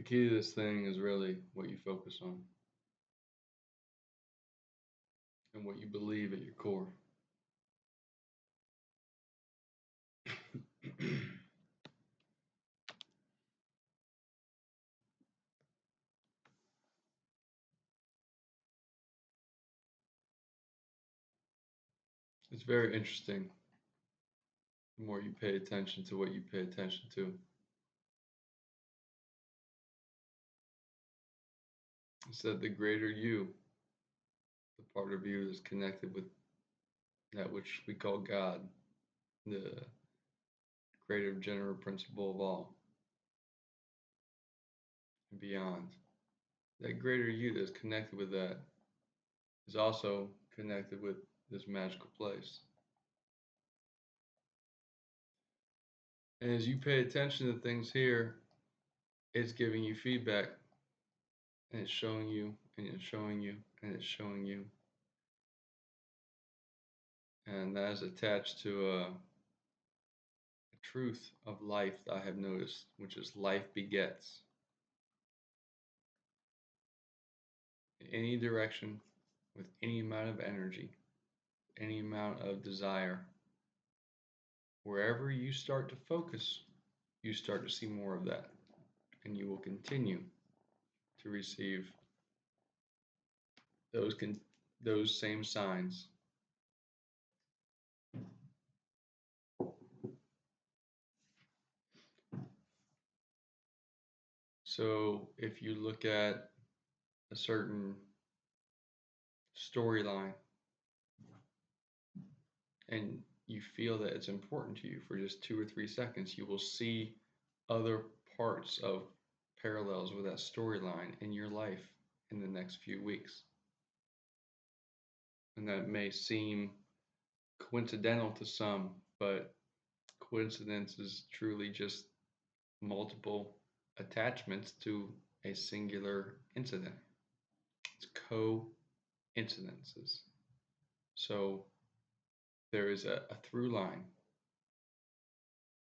The key to this thing is really what you focus on and what you believe at your core. It's very interesting the more you pay attention to what you pay attention to. It's that the greater you, the part of you that's connected with that which we call God, the creative general principle of all and beyond. That greater you that's connected with that is also connected with this magical place. And as you pay attention to things here, it's giving you feedback and it's showing you and it's showing you and it's showing you. And that is attached to a truth of life that I have noticed, which is life begets. In any direction, with any amount of energy, any amount of desire, wherever you start to focus, you start to see more of that. And you will continue to receive those those same signs. So if you look at a certain storyline and you feel that it's important to you for just 2 or 3 seconds, you will see other parts of parallels with that storyline in your life in the next few weeks. And that may seem coincidental to some, but coincidence is truly just multiple attachments to a singular incident. It's coincidences. So there is a through line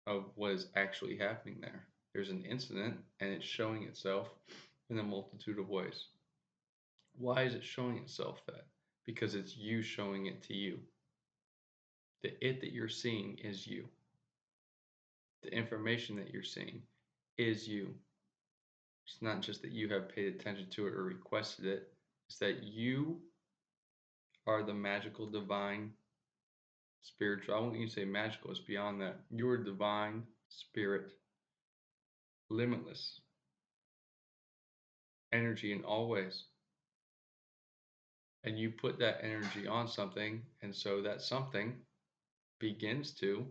of what is actually happening there. There's an incident and it's showing itself in a multitude of ways. Why is it showing itself that? Because it's you showing it to you. The it that you're seeing is you. The information that you're seeing is you. It's not just that you have paid attention to it or requested it, it's that you are the magical, divine, spiritual. I won't even say magical, it's beyond that. You're divine, spirit, limitless energy in all ways. And you put that energy on something, and so that something begins to,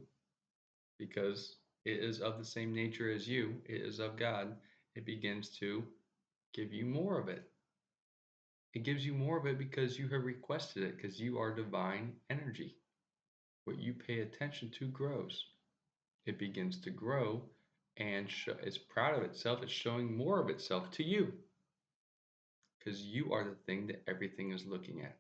because it is of the same nature as you, it is of God, it begins to give you more of it. It gives you more of it because you have requested it, because you are divine energy. What you pay attention to grows. It begins to grow and it's proud of itself. It's showing more of itself to you because you are the thing that everything is looking at.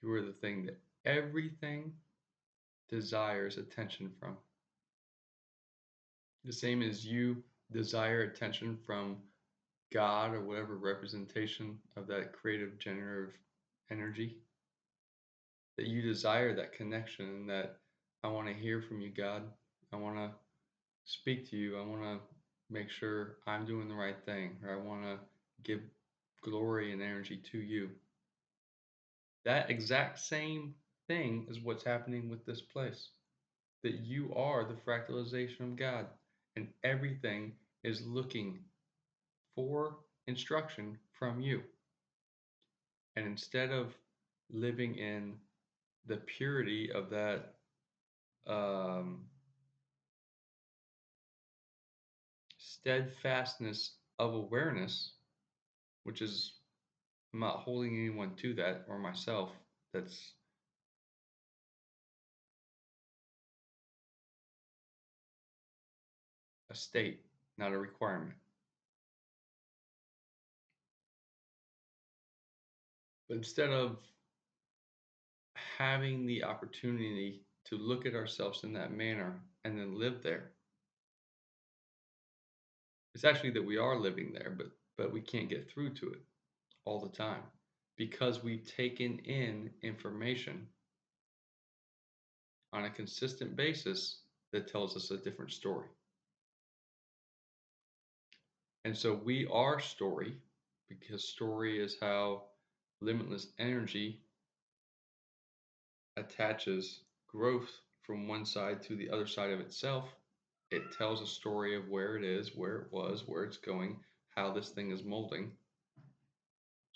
You are the thing that everything desires attention from. The same as you desire attention from God or whatever representation of that creative generative energy, that you desire that connection and that I want to hear from you, God. I want to speak to you. I want to make sure I'm doing the right thing, or I want to give glory and energy to you. That exact same thing is what's happening with this place. That you are the fractalization of God, and everything is looking for instruction from you. And instead of living in the purity of that steadfastness of awareness, which is, I'm not holding anyone to that or myself. That's a state, not a requirement. But instead of having the opportunity to look at ourselves in that manner and then live there. It's actually that we are living there, but we can't get through to it all the time because we've taken in information on a consistent basis that tells us a different story. And so we are story because story is how limitless energy attaches growth from one side to the other side of itself. It tells a story of where it is, where it was, where it's going, how this thing is molding.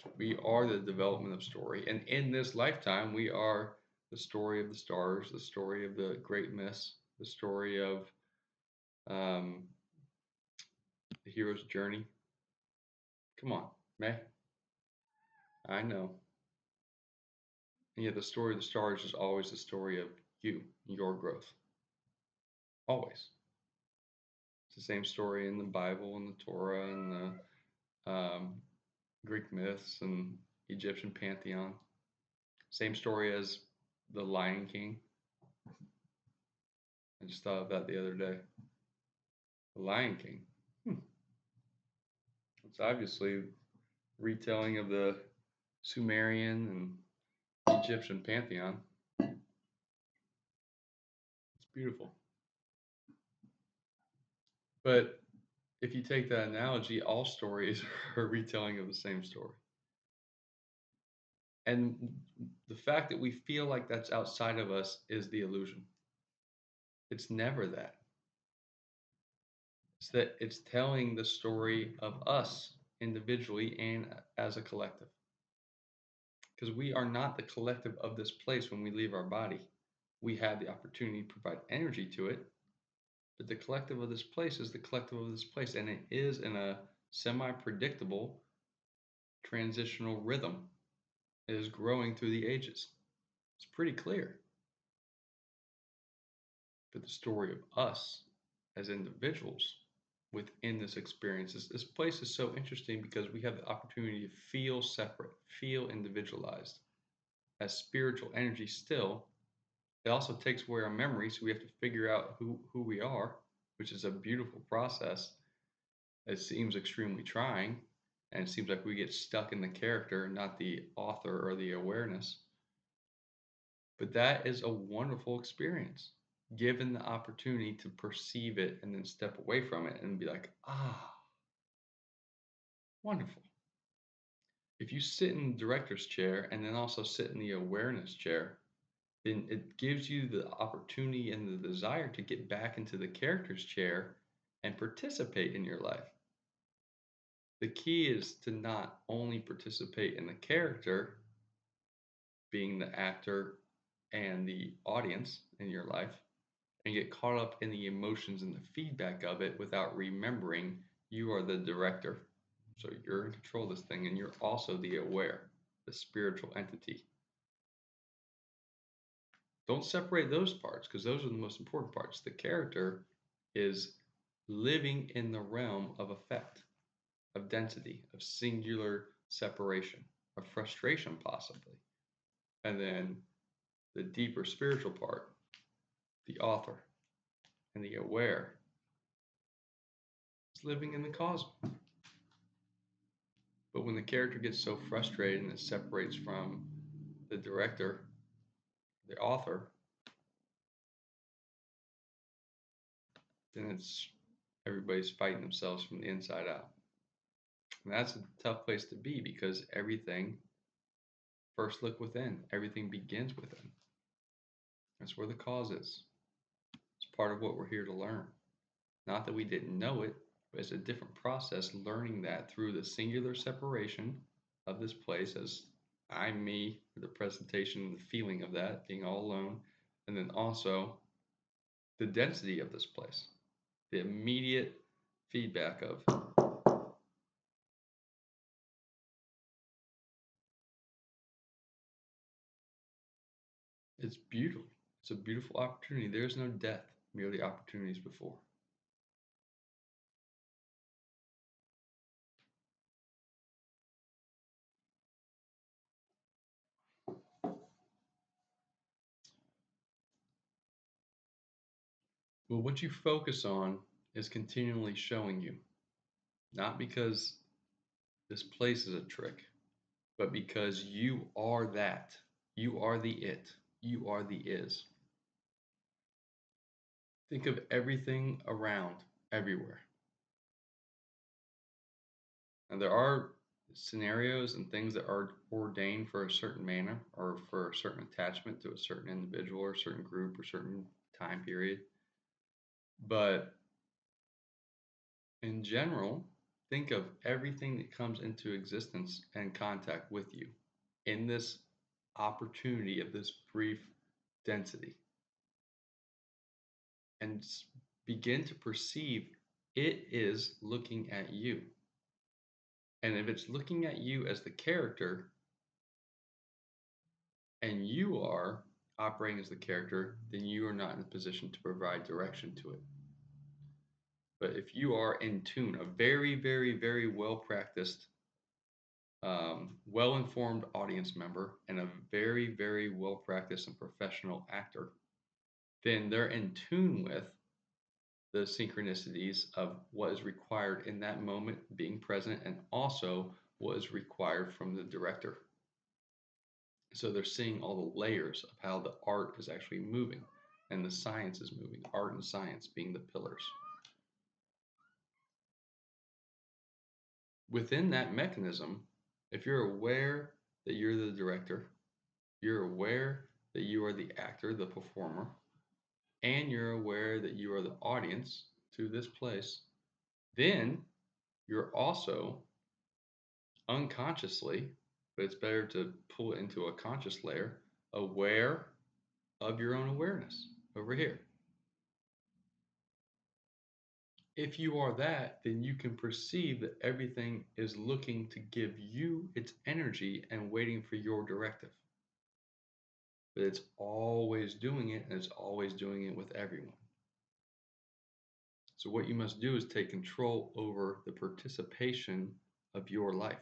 So we are the development of story. And in this lifetime, we are the story of the stars, the story of the great myths, the story of um, the hero's journey. Come on, May. I know. And yet the story of the stars is always the story of you, your growth. Always. It's the same story in the Bible and the Torah and the Greek myths and Egyptian pantheon. Same story as the Lion King. I just thought of that the other day. The Lion King. It's obviously retelling of the Sumerian and Egyptian pantheon. It's beautiful. But if you take that analogy, all stories are a retelling of the same story. And the fact that we feel like that's outside of us is the illusion. It's never that. It's that it's telling the story of us individually and as a collective. Because we are not the collective of this place when we leave our body. We have the opportunity to provide energy to it, but the collective of this place is the collective of this place, and it is in a semi-predictable transitional rhythm. It is growing through the ages. It's pretty clear. But the story of us as individuals within this experience, this place is so interesting because we have the opportunity to feel separate, feel individualized as spiritual energy still. It also takes away our memory, so we have to figure out who we are, which is a beautiful process. It seems extremely trying, and it seems like we get stuck in the character, not the author or the awareness. But that is a wonderful experience, given the opportunity to perceive it and then step away from it and be like, ah, wonderful. If you sit in the director's chair and then also sit in the awareness chair, then it gives you the opportunity and the desire to get back into the character's chair and participate in your life. The key is to not only participate in the character, being the actor and the audience in your life, and get caught up in the emotions and the feedback of it without remembering you are the director. So you're in control of this thing, and you're also the aware, the spiritual entity. Don't separate those parts because those are the most important parts. The character is living in the realm of effect, of density, of singular separation, of frustration, possibly. And then the deeper spiritual part, the author and the aware, is living in the cosmos. But when the character gets so frustrated and it separates from the director, the author, then it's everybody's fighting themselves from the inside out. And that's a tough place to be because everything, first look within, everything begins within. That's where the cause is. It's part of what we're here to learn. Not that we didn't know it, but it's a different process learning that through the singular separation of this place as I'm me, the presentation and the feeling of that, being all alone, and then also the density of this place, the immediate feedback of it's beautiful. It's a beautiful opportunity. There is no death, merely opportunities before. Well, what you focus on is continually showing you, not because this place is a trick, but because you are that. You are the it. You are the is. Think of everything around, everywhere. And there are scenarios and things that are ordained for a certain manner or for a certain attachment to a certain individual or a certain group or certain time period. But in general, think of everything that comes into existence and contact with you in this opportunity of this brief density and begin to perceive it is looking at you. And if it's looking at you as the character and you are operating as the character, then you are not in a position to provide direction to it. But if you are in tune, a very, very, very well practiced, well informed audience member, and a very, very well practiced and professional actor, then they're in tune with the synchronicities of what is required in that moment being present and also what is required from the director. So they're seeing all the layers of how the art is actually moving and the science is moving, art and science being the pillars. Within that mechanism, if you're aware that you're the director, you're aware that you are the actor, the performer, and you're aware that you are the audience to this place, then you're also unconsciously, but it's better to pull it into a conscious layer, aware of your own awareness over here. If you are that, then you can perceive that everything is looking to give you its energy and waiting for your directive. But it's always doing it, and it's always doing it with everyone. So, what you must do is take control over the participation of your life.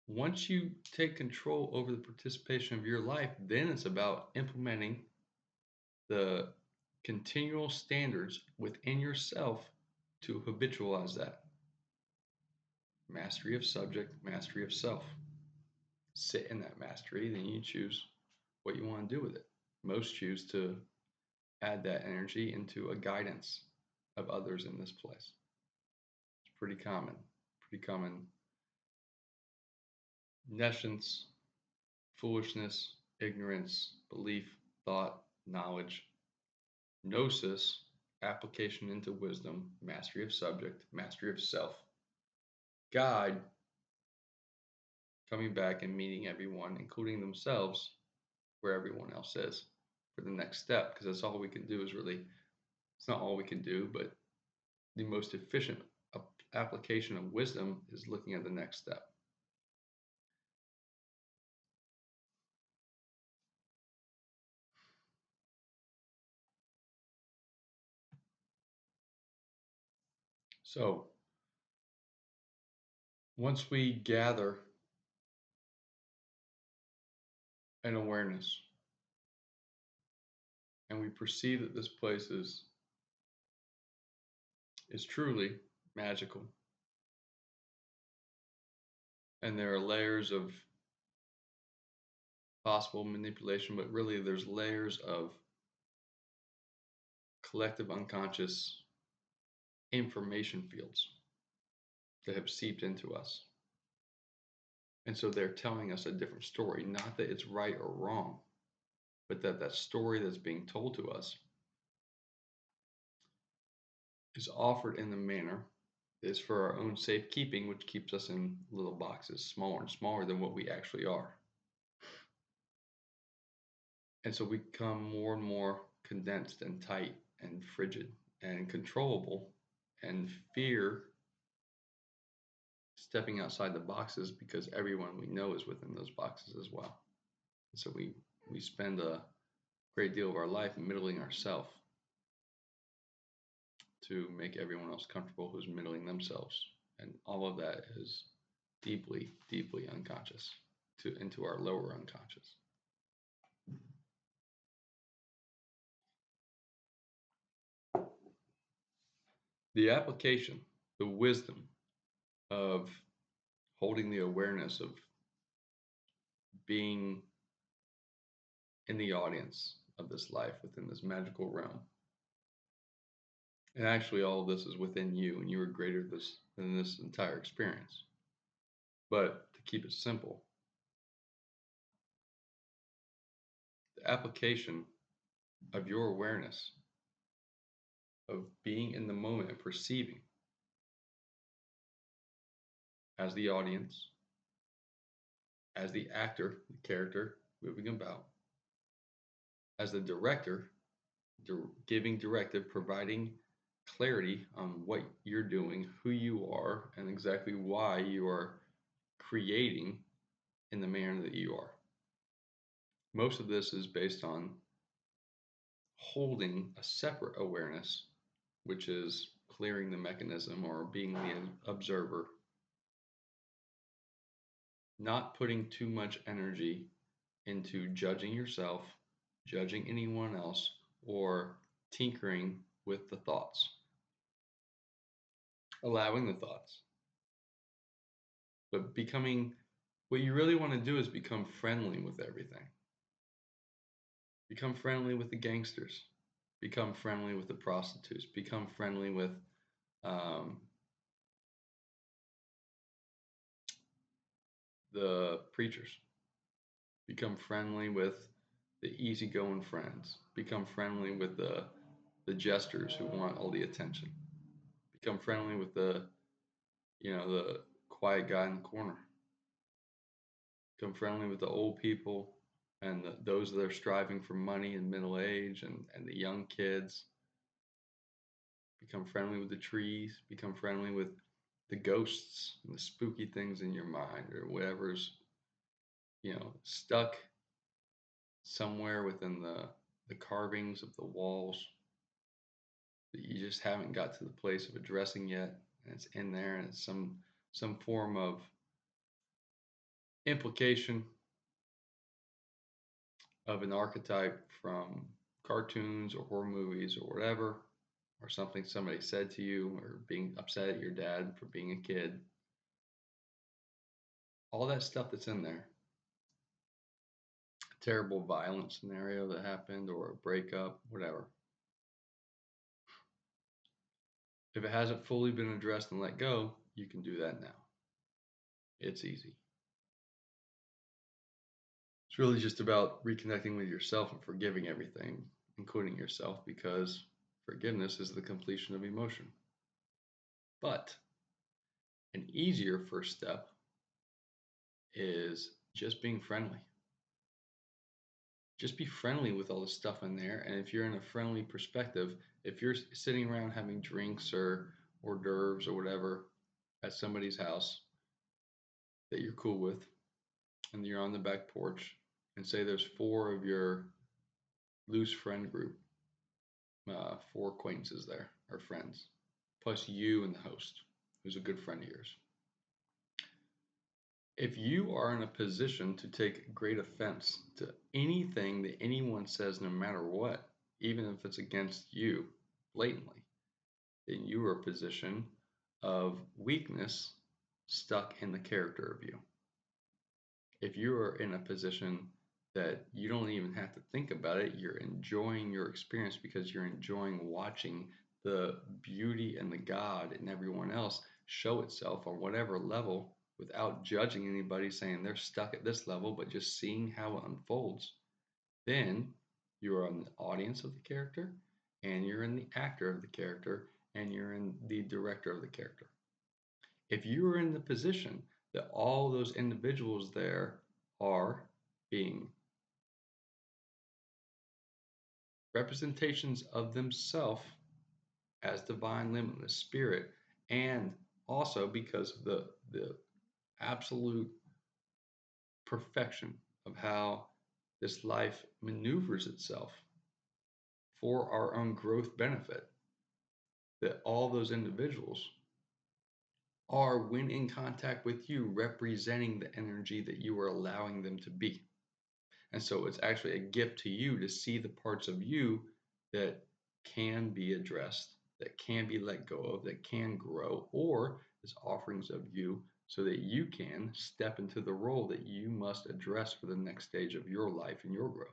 Once you take control over the participation of your life, then it's about implementing the continual standards within yourself to habitualize that. Mastery of subject, mastery of self. Sit in that mastery, then you choose what you want to do with it. Most choose to add that energy into a guidance of others in this place. It's pretty common. Pretty common. Nescience, foolishness, ignorance, belief, thought, knowledge, gnosis, application into wisdom, mastery of subject, mastery of self, guide, coming back and meeting everyone, including themselves, where everyone else is for the next step, because that's all we can do is really, it's not all we can do, but the most efficient application of wisdom is looking at the next step. So once we gather an awareness and we perceive that this place is truly magical, and there are layers of possible manipulation, but really there's layers of collective unconscious information fields that have seeped into us. And so they're telling us a different story, not that it's right or wrong, but that story that's being told to us is offered in the manner that is for our own safekeeping, which keeps us in little boxes, smaller and smaller than what we actually are. And so we become more and more condensed and tight and frigid and controllable, and fear stepping outside the boxes because everyone we know is within those boxes as well. And so we spend a great deal of our life middling ourselves to make everyone else comfortable who's middling themselves. And all of that is deeply, deeply unconscious into our lower unconscious. The application, the wisdom of holding the awareness of being in the audience of this life within this magical realm. And actually, all of this is within you, and you are greater than this entire experience. But to keep it simple, the application of your awareness of being in the moment and perceiving as the audience, as the actor, the character moving about, as the director, giving directive, providing clarity on what you're doing, who you are, and exactly why you are creating in the manner that you are. Most of this is based on holding a separate awareness, which is clearing the mechanism or being the observer, not putting too much energy into judging yourself, judging anyone else, or tinkering with the thoughts, allowing the thoughts. But what you really want to do is become friendly with everything. Become friendly with the gangsters. Become friendly with the prostitutes. Become friendly with um, the preachers. Become friendly with the easygoing friends. Become friendly with the jesters who want all the attention. Become friendly with the quiet guy in the corner. Become friendly with the old people and those that are striving for money in middle age and the young kids. Become friendly with the trees. Become friendly with the ghosts and the spooky things in your mind or whatever's stuck somewhere within the carvings of the walls that you just haven't got to the place of addressing yet, and it's in there, and it's some form of implication of an archetype from cartoons or horror movies or whatever, or something somebody said to you, or being upset at your dad for being a kid. All that stuff that's in there, a terrible violent scenario that happened, or a breakup, whatever. If it hasn't fully been addressed and let go, you can do that now. It's easy. It's really just about reconnecting with yourself and forgiving everything, including yourself, because forgiveness is the completion of emotion. But an easier first step is just being friendly. Just be friendly with all the stuff in there. And if you're in a friendly perspective, if you're sitting around having drinks or hors d'oeuvres or whatever at somebody's house that you're cool with, and you're on the back porch, and say there's four of your loose friend group, four acquaintances there, or friends, plus you and the host, who's a good friend of yours. If you are in a position to take great offense to anything that anyone says, no matter what, even if it's against you blatantly, then you are a position of weakness stuck in the character of you. If you are in a position that you don't even have to think about it, you're enjoying your experience because you're enjoying watching the beauty and the God in everyone else show itself on whatever level without judging anybody, saying they're stuck at this level, but just seeing how it unfolds, then you are in the audience of the character, and you're in the actor of the character, and you're in the director of the character. If you are in the position that all those individuals there are being representations of themselves as divine limitless spirit, and also because of the absolute perfection of how this life maneuvers itself for our own growth benefit, that all those individuals are, when in contact with you, representing the energy that you are allowing them to be. And so it's actually a gift to you to see the parts of you that can be addressed, that can be let go of, that can grow, or as offerings of you so that you can step into the role that you must address for the next stage of your life and your growth.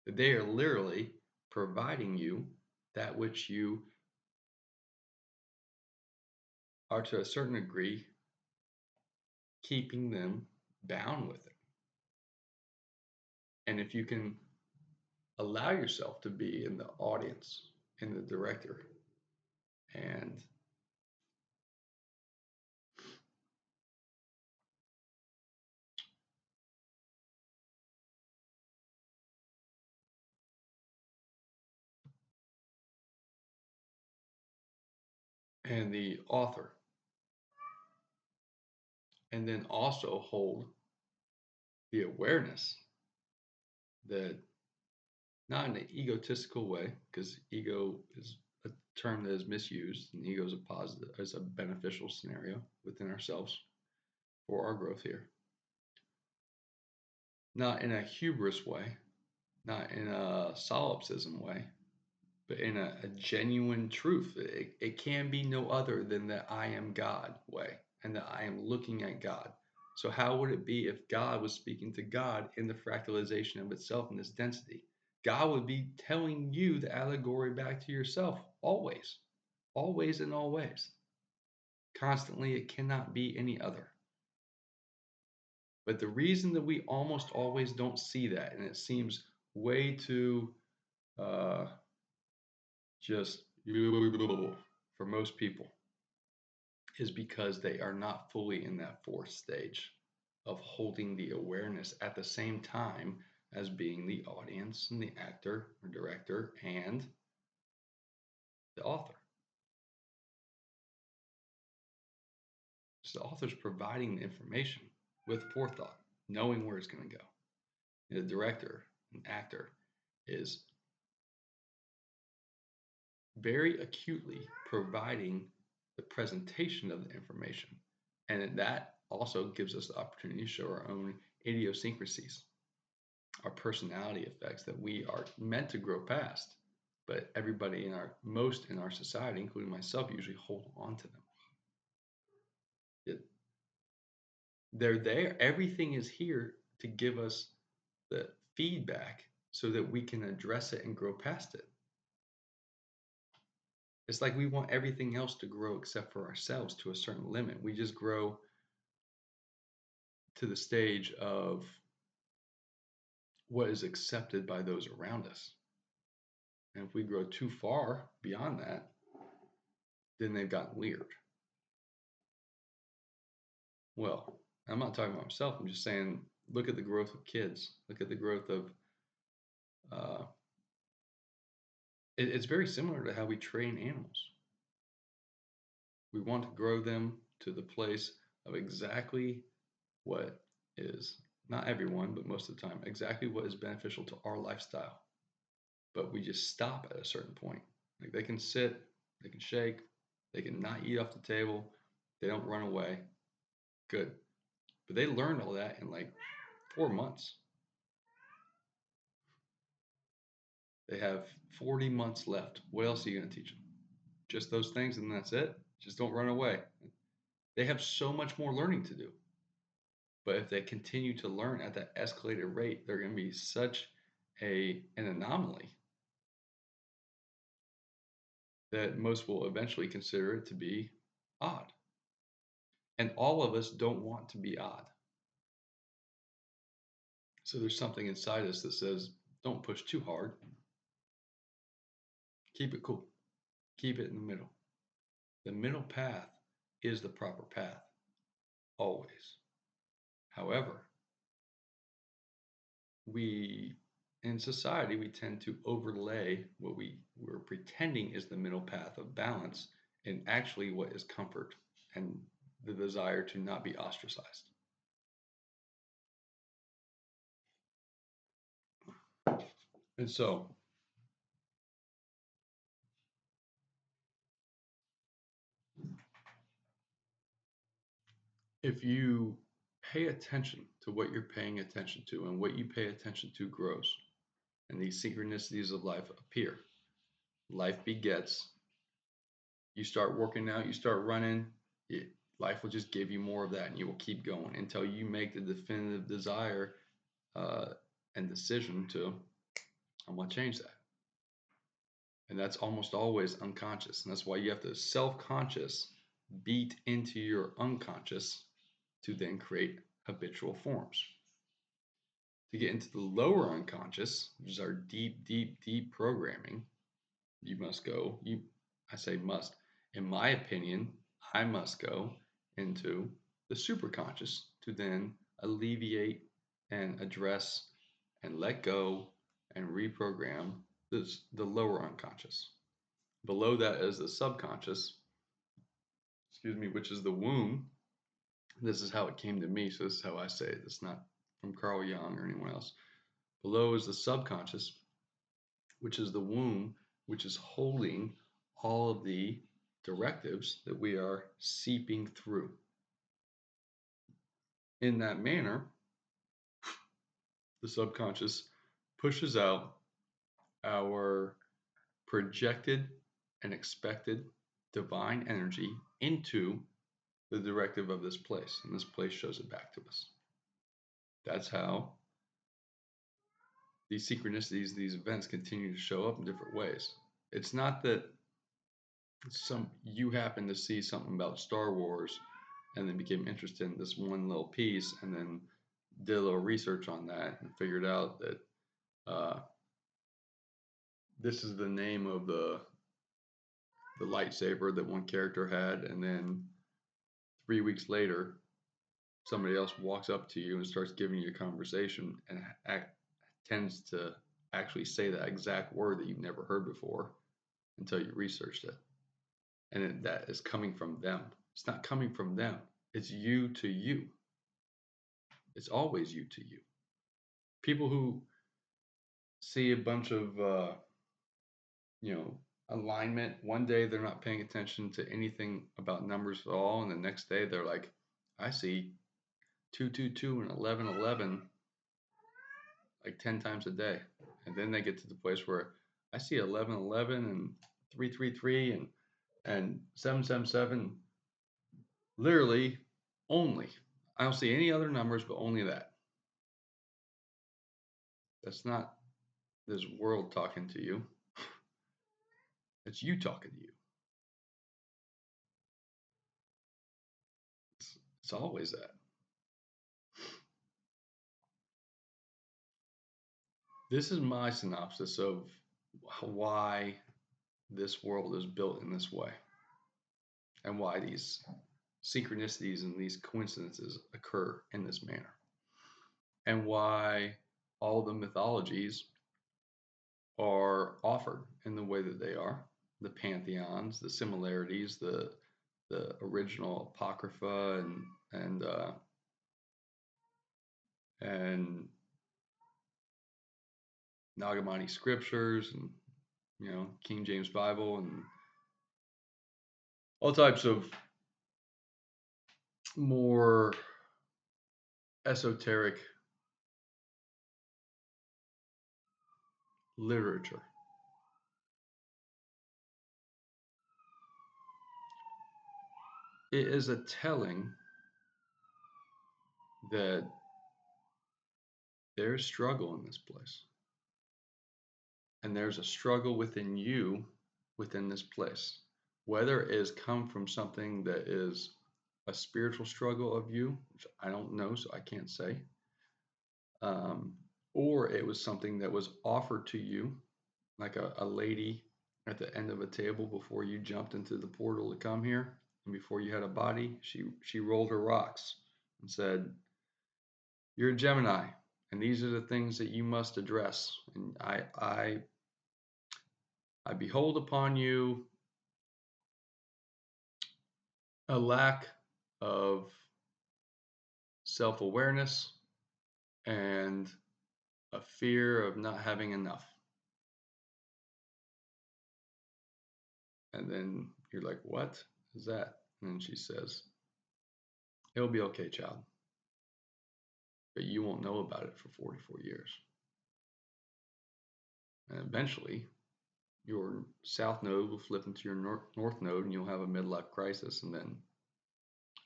That they are literally providing you that which you are to a certain degree keeping them bound with it. And if you can allow yourself to be in the audience, in the director, and the author, and then also hold the awareness that not in an egotistical way, because ego is a term that is misused, and ego is a positive, is a beneficial scenario within ourselves for our growth here. Not in a hubris way, not in a solipsism way, but in a genuine truth. It can be no other than that I am God way, and that I am looking at God. So how would it be if God was speaking to God in the fractalization of itself in this density? God would be telling you the allegory back to yourself always, always and always. Constantly, it cannot be any other. But the reason that we almost always don't see that, and it seems way too uh, just for most people, is because they are not fully in that fourth stage of holding the awareness at the same time as being the audience and the actor or director and the author. So the author's providing the information with forethought, knowing where it's going to go. And the director and actor is very acutely providing the presentation of the information. And that also gives us the opportunity to show our own idiosyncrasies, our personality effects that we are meant to grow past. But everybody in our society, including myself, usually hold on to them. They're there. Everything is here to give us the feedback so that we can address it and grow past it. It's like we want everything else to grow except for ourselves to a certain limit. We just grow to the stage of what is accepted by those around us. And if we grow too far beyond that, then they've gotten weird. Well, I'm not talking about myself. I'm just saying, look at the growth of kids. Look at the growth of, uh, it's very similar to how we train animals. We want to grow them to the place of exactly what is, not everyone, but most of the time, exactly what is beneficial to our lifestyle. But we just stop at a certain point. Like they can sit, they can shake, they can not eat off the table, they don't run away. Good. But they learned all that in like 4 months. They have 40 months left. What else are you going to teach them? Just those things and that's it? Just don't run away. They have so much more learning to do. But if they continue to learn at that escalated rate, they're going to be such an anomaly that most will eventually consider it to be odd. And all of us don't want to be odd. So there's something inside us that says, don't push too hard. Keep it cool. Keep it in the middle. The middle path is the proper path, always. However, in society, we tend to overlay what we're pretending is the middle path of balance and actually what is comfort and the desire to not be ostracized. And so, if you pay attention to what you're paying attention to, and what you pay attention to grows, and these synchronicities of life appear. Life begets, You start working out, you start running, life will just give you more of that, and you will keep going until you make the definitive desire uh, and decision to, I'm going to change that. And that's almost always unconscious. And that's why you have to self-conscious beat into your unconscious to then create habitual forms. To get into the lower unconscious, which is our deep, deep, deep programming, you must go, I say must, in my opinion, I must go into the superconscious to then alleviate and address and let go and reprogram the lower unconscious. Below that is the subconscious, which is the womb. This is how it came to me, so this is how I say it. It's not from Carl Jung or anyone else. Below is the subconscious, which is the womb, which is holding all of the directives that we are seeping through. In that manner, the subconscious pushes out our projected and expected divine energy into the directive of this place, and this place shows it back to us. That's how these synchronicities, these events continue to show up in different ways. It's not that you happen to see something about Star Wars and then became interested in this one little piece and then did a little research on that and figured out that this is the name of the lightsaber that one character had, and then 3 weeks later somebody else walks up to you and starts giving you a conversation and tends to actually say that exact word that you've never heard before until you researched it. And that is coming from them. It's not coming from them. It's you to you. It's always you to you. People who see a bunch of, alignment, one day they're not paying attention to anything about numbers at all. And the next day they're like, I see 222 and 1111 like 10 times a day. And then they get to the place where I see 1111 and 333 and 777 literally only. I don't see any other numbers but only that. That's not this world talking to you. It's you talking to you. It's always that. This is my synopsis of why this world is built in this way and why these synchronicities and these coincidences occur in this manner, and why all the mythologies are offered in the way that they are, the pantheons, the similarities, the original apocrypha and Nagamani scriptures, and King James Bible, and all types of more esoteric literature. It is a telling that there's struggle in this place. And there's a struggle within you, within this place. Whether it has come from something that is a spiritual struggle of you, which I don't know, so I can't say, or it was something that was offered to you, like a lady at the end of a table before you jumped into the portal to come here, and before you had a body, she rolled her rocks and said, "You're a Gemini, and these are the things that you must address. And I behold upon you a lack of self-awareness and a fear of not having enough." And then you're like, "What is that?" And then she says, "It'll be okay, child, but you won't know about it for 44 years. And eventually, your south node will flip into your north node and you'll have a midlife crisis. And then,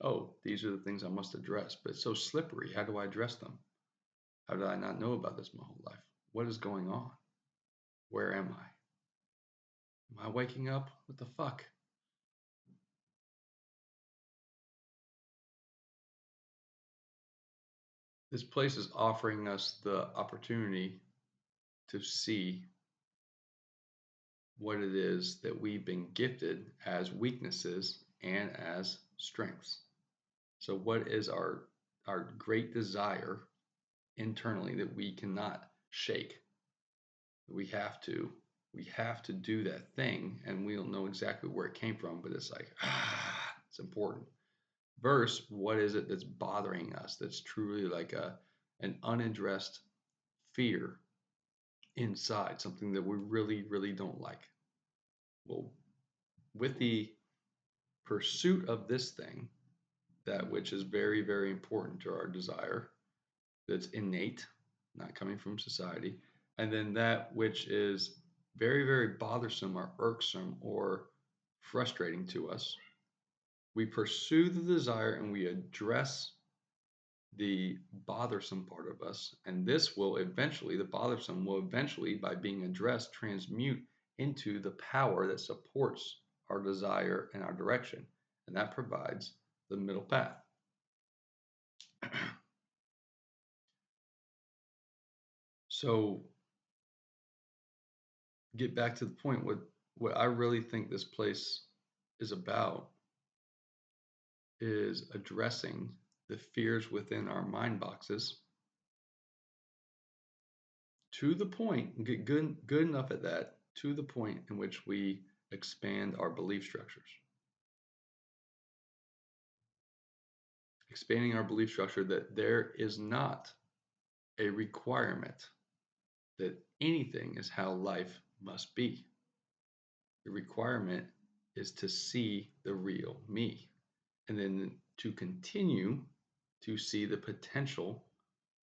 oh, these are the things I must address. But it's so slippery. How do I address them? How did I not know about this my whole life? What is going on? Where am I? Am I waking up? What the fuck? This place is offering us the opportunity to see what it is that we've been gifted as weaknesses and as strengths. So what is our great desire internally that we cannot shake? We have to do that thing, and we don't know exactly where it came from, but it's like it's important. Versus what is it that's bothering us, that's truly like an unaddressed fear inside, something that we really, really don't like. Well, with the pursuit of this thing, that which is very, very important to our desire, that's innate, not coming from society, and then that which is very, very bothersome or irksome or frustrating to us, we pursue the desire and we address the bothersome part of us. And this will eventually, the bothersome will eventually, by being addressed, transmute into the power that supports our desire and our direction. And that provides the middle path. So, get back to the point, what I really think this place is about is addressing the fears within our mind boxes to the point, get good enough at that, to the point in which we expand our belief structures. Expanding our belief structure that there is not a requirement that anything is how life must be. The requirement is to see the real me, and then to continue to see the potential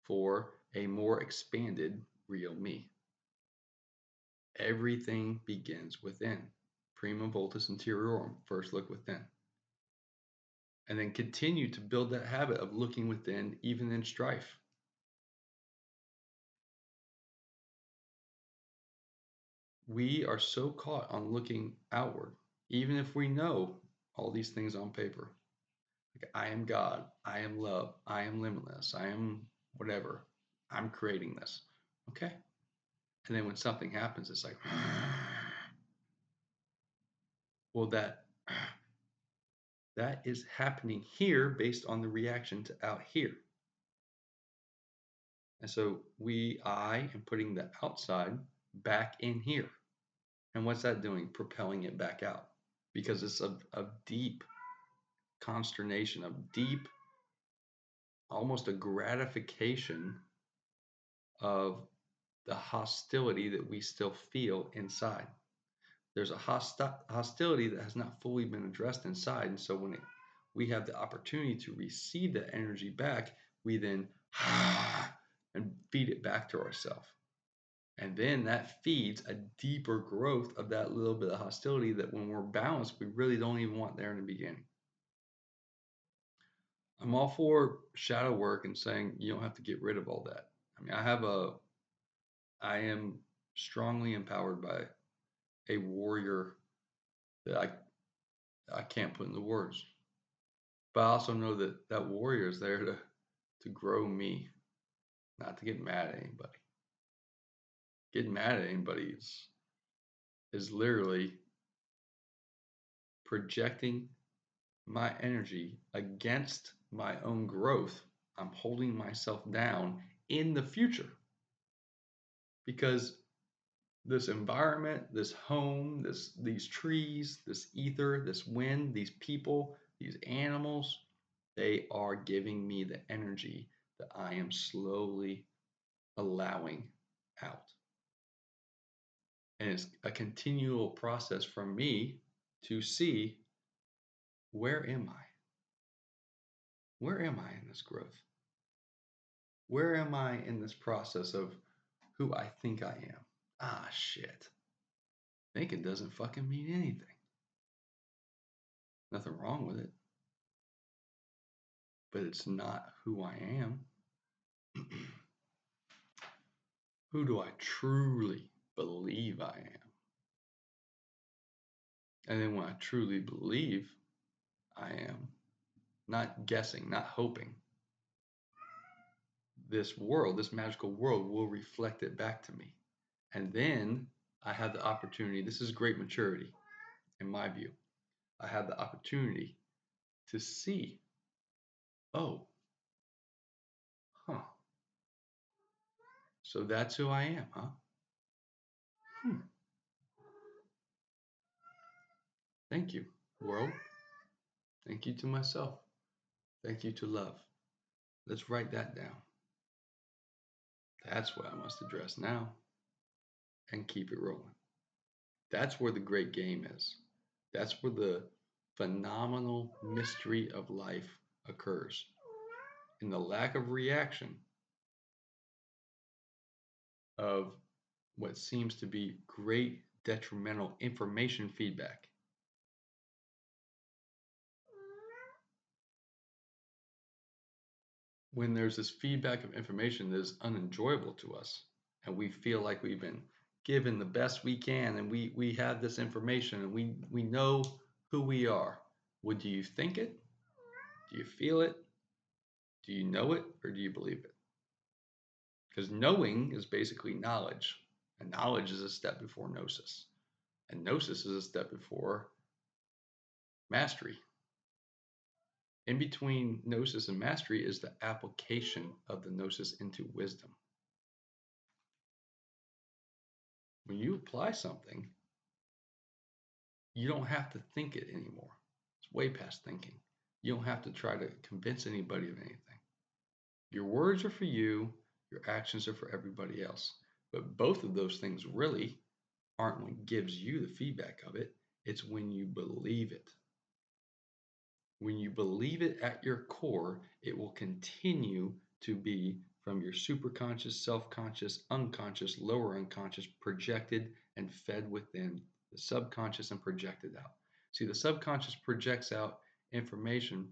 for a more expanded real me. Everything begins within. Prima vultus interiorum, first look within. And then continue to build that habit of looking within, even in strife. We are so caught on looking outward, even if we know all these things on paper. Like, I am God, I am love, I am limitless, I am whatever, I'm creating this. Okay. And then when something happens, it's like, well, that is happening here based on the reaction to out here. And so I am putting the outside back in here. And what's that doing? Propelling it back out. Because it's a deep consternation, a deep, almost a gratification of the hostility that we still feel inside. There's a hostility that has not fully been addressed inside. And so when we have the opportunity to receive that energy back, we then and feed it back to ourselves. And then that feeds a deeper growth of that little bit of hostility that when we're balanced, we really don't even want there in the beginning. I'm all for shadow work and saying you don't have to get rid of all that. I mean, I am strongly empowered by a warrior that I can't put into words. But I also know that that warrior is there to grow me, not to get mad at anybody. Getting mad at anybody is literally projecting my energy against my own growth. I'm holding myself down in the future because this environment, this home, these trees, this ether, this wind, these people, these animals, they are giving me the energy that I am slowly allowing out. And it's a continual process for me to see, where am I? Where am I in this growth? Where am I in this process of who I think I am? Ah, shit. Thinking doesn't fucking mean anything. Nothing wrong with it, but it's not who I am. Who do I truly believe I am? And then when I truly believe I am, not guessing, not hoping, this world, this magical world, will reflect it back to me. And then I have the opportunity, this is great maturity in my view. I have the opportunity to see, oh, huh, so that's who I am, huh? Hmm. Thank you, world. Thank you to myself. Thank you to love. Let's write that down. That's what I must address now and keep it rolling. That's where the great game is. That's where the phenomenal mystery of life occurs. In the lack of reaction of what seems to be great detrimental information feedback. When there's this feedback of information that is unenjoyable to us, and we feel like we've been given the best we can, and we have this information, and we know who we are. Well, do you think it? Do you feel it? Do you know it, or do you believe it? Because knowing is basically knowledge, and knowledge is a step before gnosis, and gnosis is a step before mastery. In between gnosis and mastery is the application of the gnosis into wisdom. When you apply something, you don't have to think it anymore. It's way past thinking. You don't have to try to convince anybody of anything. Your words are for you, your actions are for everybody else. But both of those things really aren't what gives you the feedback of it, it's when you believe it. When you believe it at your core, it will continue to be from your superconscious, self-conscious, unconscious, lower unconscious, projected and fed within the subconscious and projected out. See, the subconscious projects out information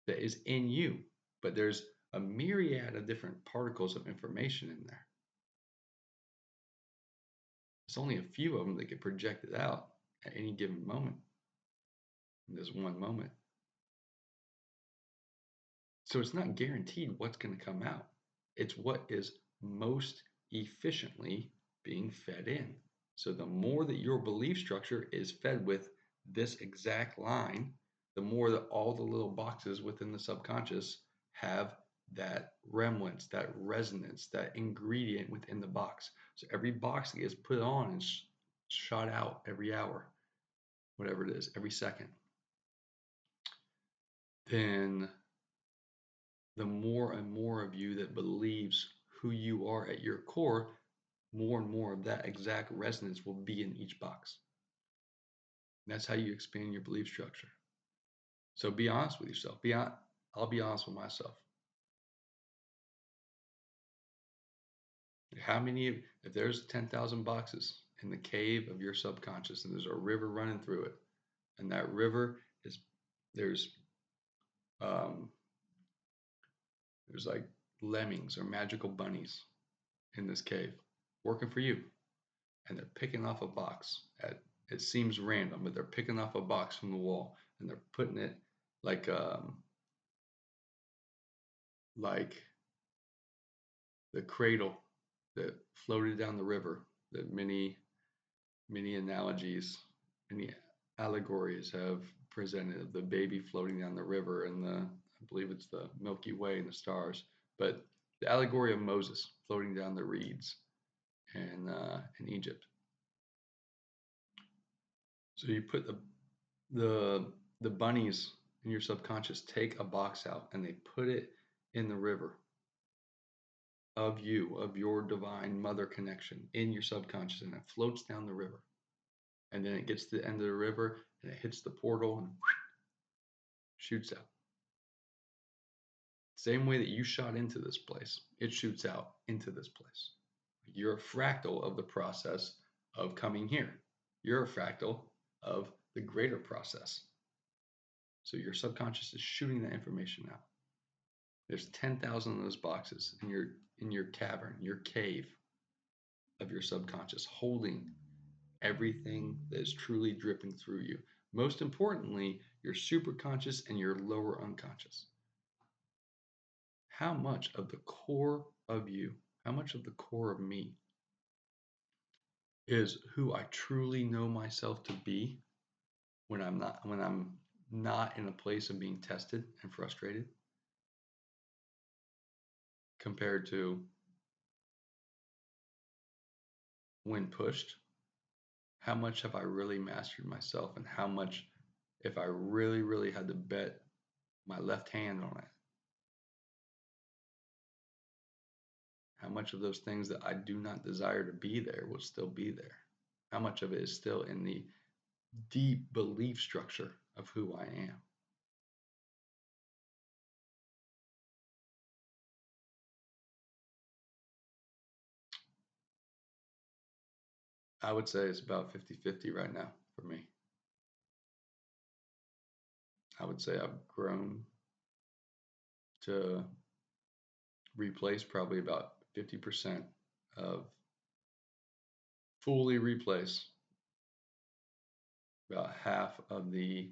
that is in you, but there's a myriad of different particles of information in there. There's only a few of them that get projected out at any given moment. And there's one moment. So it's not guaranteed what's going to come out. It's what is most efficiently being fed in. So the more that your belief structure is fed with this exact line, the more that all the little boxes within the subconscious have that remnants, that resonance, that ingredient within the box. So every box that gets put on and shot out every hour, whatever it is, every second, then the more and more of you that believes who you are at your core, more and more of that exact resonance will be in each box. And that's how you expand your belief structure. So be honest with yourself. I'll be honest with myself. How many, if there's 10,000 boxes in the cave of your subconscious and there's a river running through it, and that river is, um, there's like lemmings or magical bunnies in this cave working for you, and they're picking off a box at, it seems random, but they're picking off a box from the wall and they're putting it like the cradle that floated down the river, that many analogies, many allegories have presented of the baby floating down the river and I believe it's the Milky Way and the stars, but the allegory of Moses floating down the reeds in Egypt. So you put the bunnies in your subconscious take a box out and they put it in the river of you, of your divine mother connection in your subconscious, and it floats down the river. And then it gets to the end of the river and it hits the portal and shoots out. Same way that you shot into this place, it shoots out into this place. You're a fractal of the process of coming here. You're a fractal of the greater process. So your subconscious is shooting that information out. There's 10,000 of those boxes in your cavern, your cave of your subconscious, holding everything that is truly dripping through you. Most importantly, your superconscious and your lower unconscious. How much of the core of you, how much of the core of me is who I truly know myself to be when I'm not in a place of being tested and frustrated, compared to when pushed? How much have I really mastered myself, and how much, if I really, really had to bet my left hand on it, how much of those things that I do not desire to be there will still be there? How much of it is still in the deep belief structure of who I am? I would say it's about 50-50 right now for me. I would say I've grown to replace probably about 50% of fully replace about half of the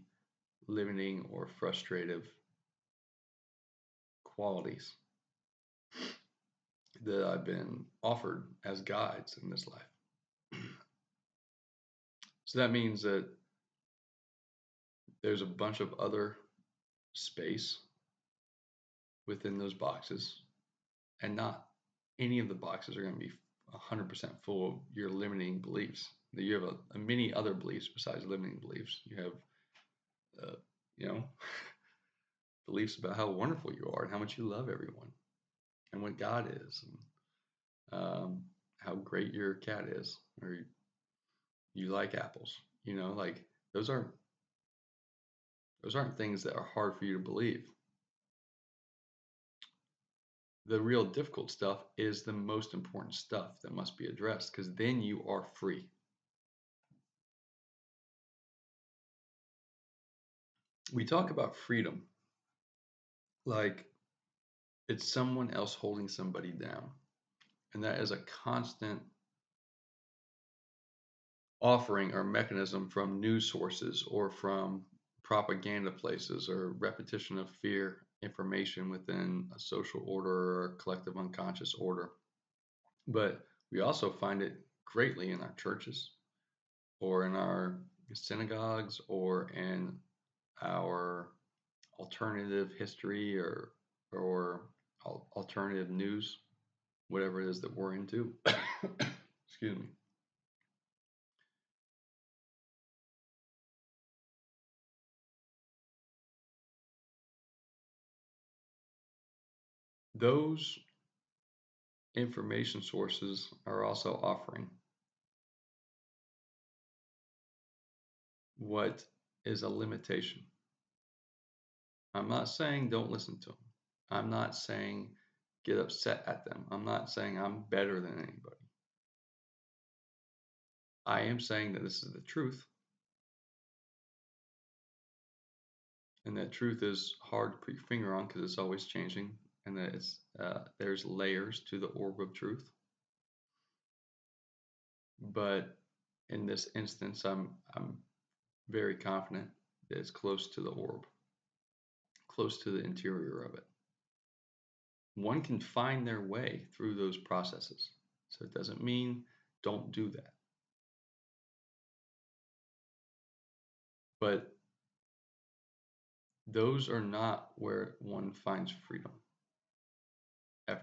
limiting or frustrative qualities that I've been offered as guides in this life. So that means that there's a bunch of other space within those boxes, and not any of the boxes are going to be 100% full of your limiting beliefs. You have many other beliefs besides limiting beliefs. You have, uh, you know, beliefs about how wonderful you are and how much you love everyone and what God is, and how great your cat is, or you like apples. Like those aren't things that are hard for you to believe. The real difficult stuff is the most important stuff that must be addressed, because then you are free. We talk about freedom like it's someone else holding somebody down, and that is a constant offering or mechanism from news sources or from propaganda places or repetition of fear information within a social order or a collective unconscious order. But we also find it greatly in our churches or in our synagogues or in our alternative history or alternative news, whatever it is that we're into. Excuse me. Those information sources are also offering what is a limitation. I'm not saying don't listen to them. I'm not saying get upset at them. I'm not saying I'm better than anybody. I am saying that this is the truth, and that truth is hard to put your finger on because it's always changing, and that there's layers to the orb of truth. But in this instance, I'm very confident that it's close to the orb, close to the interior of it. One can find their way through those processes. So it doesn't mean don't do that. But those are not where one finds freedom, ever.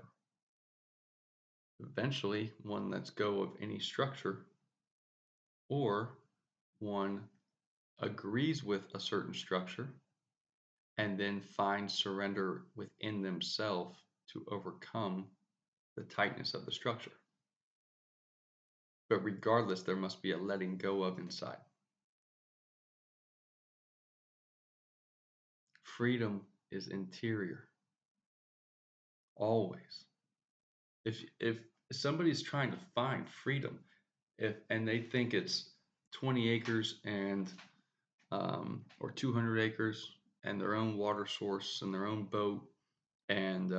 Eventually, one lets go of any structure, or one agrees with a certain structure and then finds surrender within themselves to overcome the tightness of the structure. But regardless, there must be a letting go of inside. Freedom is interior, always. If somebody's trying to find freedom, and they think it's 20 acres and or 200 acres and their own water source and their own boat and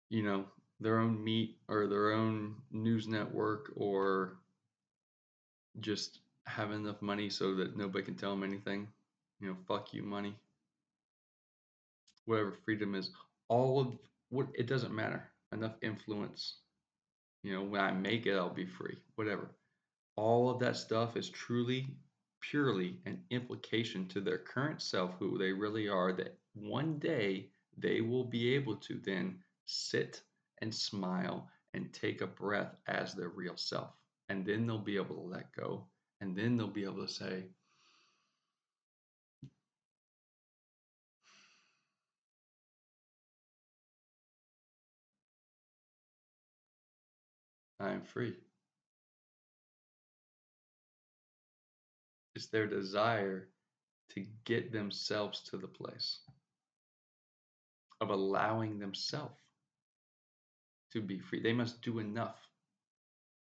you know, their own meat or their own news network or just have enough money so that nobody can tell them anything. You know, fuck you, money. Whatever freedom is, all of what it doesn't matter. Enough influence. You know, when I make it, I'll be free. Whatever. All of that stuff is truly, purely an implication to their current self, who they really are, that one day they will be able to then sit and smile and take a breath as their real self. And then they'll be able to let go. And then they'll be able to say, I am free. It's their desire to get themselves to the place of allowing themselves to be free. They must do enough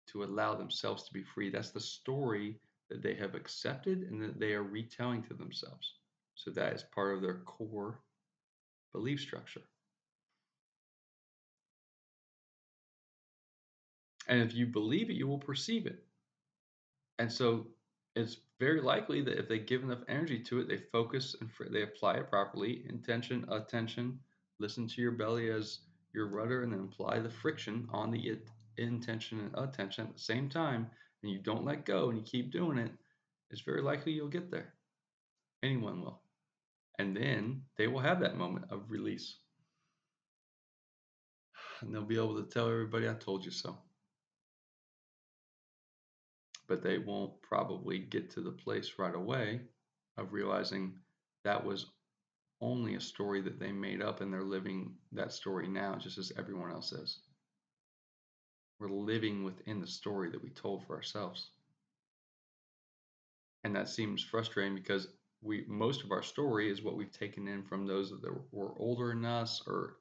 to allow themselves to be free. That's the story that they have accepted and that they are retelling to themselves. So that is part of their core belief structure. And if you believe it, you will perceive it. And so it's very likely that if they give enough energy to it, they focus and they apply it properly, intention, attention, listen to your belly as your rudder, and then apply the friction on the intention and attention at the same time, and you don't let go and you keep doing it, it's very likely you'll get there. Anyone will. And then they will have that moment of release. And they'll be able to tell everybody, I told you so. But they won't probably get to the place right away of realizing that was only a story that they made up and they're living that story now just as everyone else is. We're living within the story that we told for ourselves. And that seems frustrating because most of our story is what we've taken in from those that were older than us, or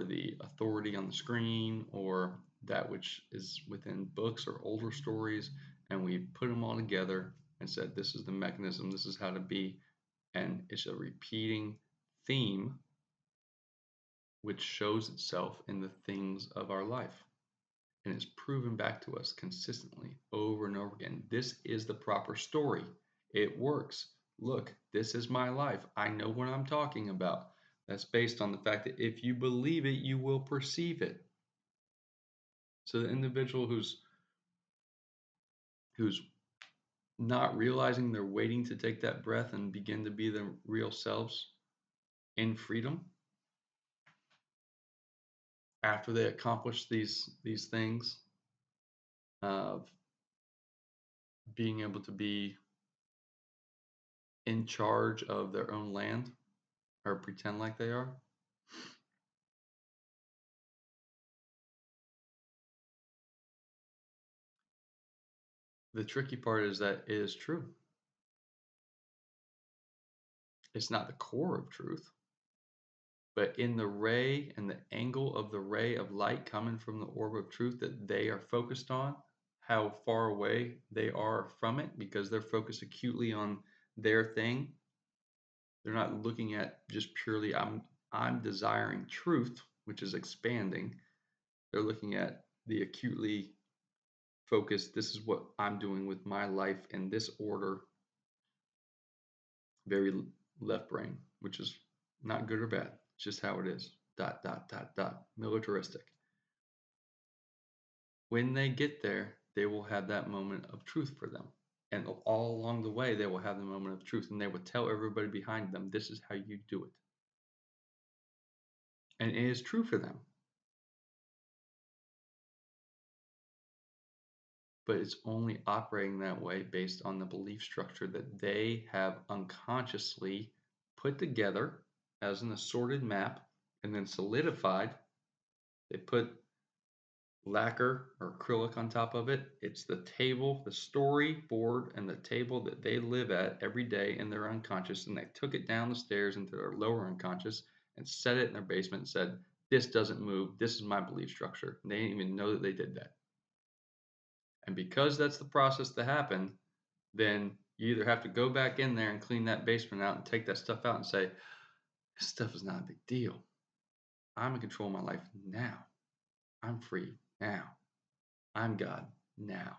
the authority on the screen, or that which is within books or older stories, and we put them all together and said this is the mechanism, this is how to be, and it's a repeating theme which shows itself in the things of our life and is proven back to us consistently over and over again. This is the proper story. It works. Look, this is my life. I know what I'm talking about. That's based on the fact that if you believe it, you will perceive it. So the individual who's not realizing they're waiting to take that breath and begin to be their real selves in freedom after they accomplish these things of being able to be in charge of their own land or pretend like they are. The tricky part is that it is true. It's not the core of truth, but in the ray and the angle of the ray of light coming from the orb of truth that they are focused on, how far away they are from it because they're focused acutely on their thing. They're not looking at just purely I'm desiring truth, which is expanding. They're looking at the acutely focused, this is what I'm doing with my life in this order, very left brain, which is not good or bad. It's just how it is. Dot, dot, dot, dot. Militaristic. When they get there, they will have that moment of truth for them. And all along the way, they will have the moment of truth. And they will tell everybody behind them, this is how you do it. And it is true for them. But it's only operating that way based on the belief structure that they have unconsciously put together as an assorted map and then solidified. They put lacquer or acrylic on top of it. It's the table, the storyboard, and the table that they live at every day in their unconscious. And they took it down the stairs into their lower unconscious and set it in their basement and said, This doesn't move. This is my belief structure. And they didn't even know that they did that. And because that's the process that happened, then you either have to go back in there and clean that basement out and take that stuff out and say, this stuff is not a big deal. I'm in control of my life now. I'm free now. I'm God now.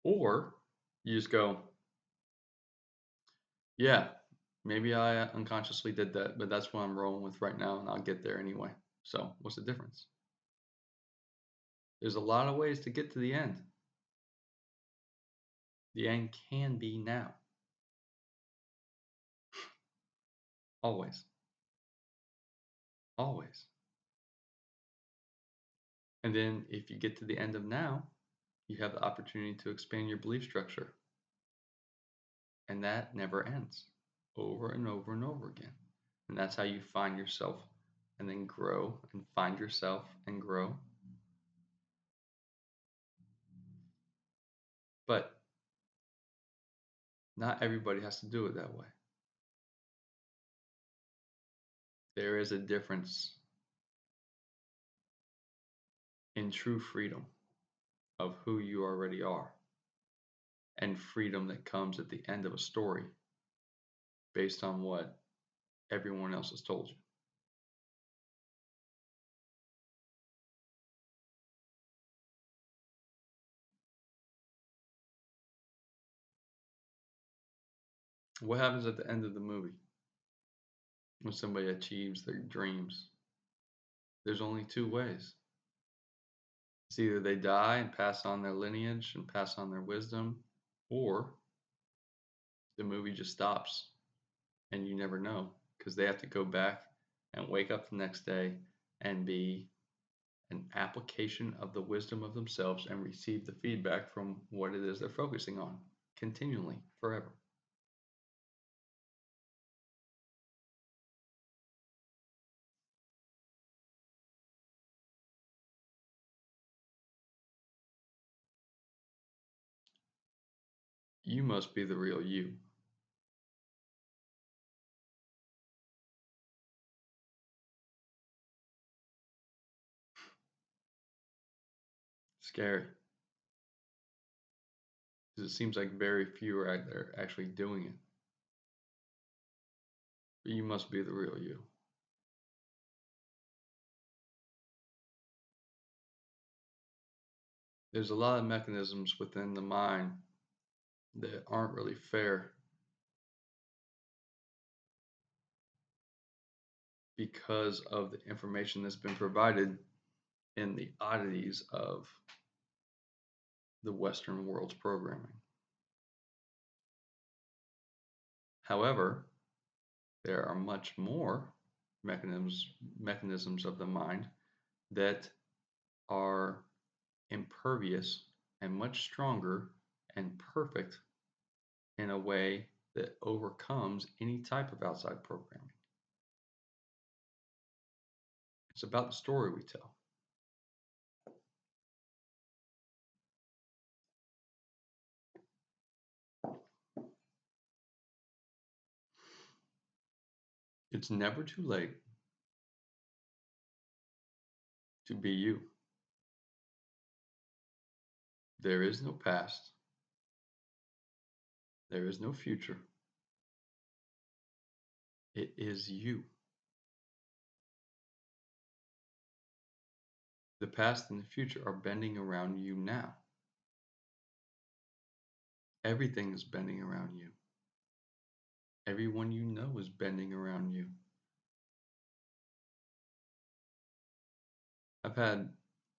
Or you just go, yeah, maybe I unconsciously did that, but that's what I'm rolling with right now, and I'll get there anyway. So, what's the difference? There's a lot of ways to get to the end. The end can be now. Always. Always. And then if you get to the end of now, you have the opportunity to expand your belief structure. And that never ends. Over and over and over again. And that's how you find yourself and then grow and find yourself and grow. But not everybody has to do it that way. There is a difference in true freedom of who you already are and freedom that comes at the end of a story based on what everyone else has told you. What happens at the end of the movie when somebody achieves their dreams? There's only two ways. It's either they die and pass on their lineage and pass on their wisdom, or the movie just stops and you never know because they have to go back and wake up the next day and be an application of the wisdom of themselves and receive the feedback from what it is they're focusing on continually, forever. You must be the real you. Scary. Because it seems like very few are out there actually doing it. But you must be the real you. There's a lot of mechanisms within the mind that aren't really fair because of the information that's been provided in the oddities of the Western world's programming. However, there are much more mechanisms of the mind that are impervious and much stronger and perfect in a way that overcomes any type of outside programming. It's about the story we tell. It's never too late to be you. There is no past. There is no future. It is you. The past and the future are bending around you now. Everything is bending around you. Everyone you know is bending around you. I've had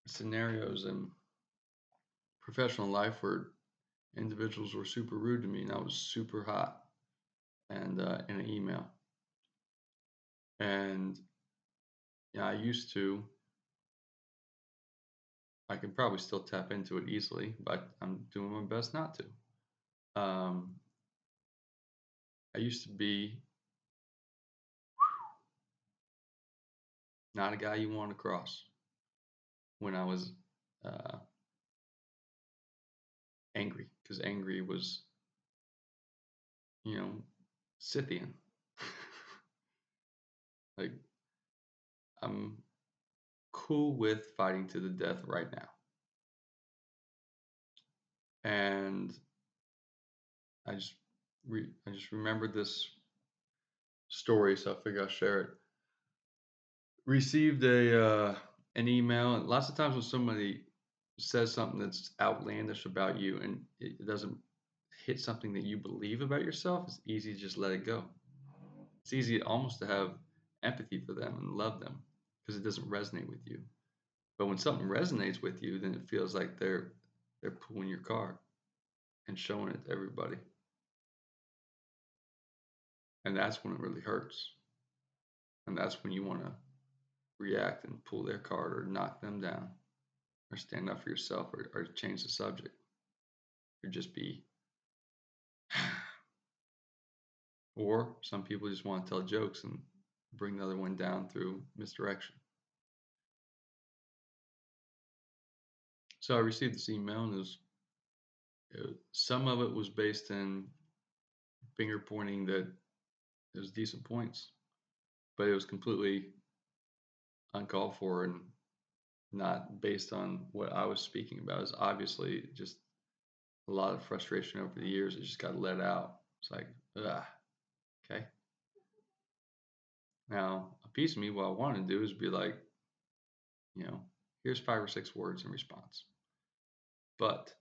scenarios in professional life where individuals were super rude to me and I was super hot and in an email. And yeah, I could probably still tap into it easily, but I'm doing my best not to. I used to be not a guy you want to cross when I was uh, angry, because angry was, you know, Scythian. Like, I'm cool with fighting to the death right now. And I just remembered this story, so I figured I'll share it. Received an email, and lots of times when somebody says something that's outlandish about you and it doesn't hit something that you believe about yourself, it's easy to just let it go. It's easy almost to have empathy for them and love them because it doesn't resonate with you. But when something resonates with you, then it feels like they're pulling your card and showing it to everybody. And that's when it really hurts. And that's when you want to react and pull their card or knock them down or stand up for yourself or change the subject or just be. Or some people just want to tell jokes and bring the other one down through misdirection. So I received this email, and some of it was based in finger pointing that it was decent points, but it was completely uncalled for and not based on what I was speaking about. It was obviously just a lot of frustration over the years. It just got let out. It's like, ugh, okay. Now, a piece of me, what I want to do is be like, here's 5 or 6 words in response. But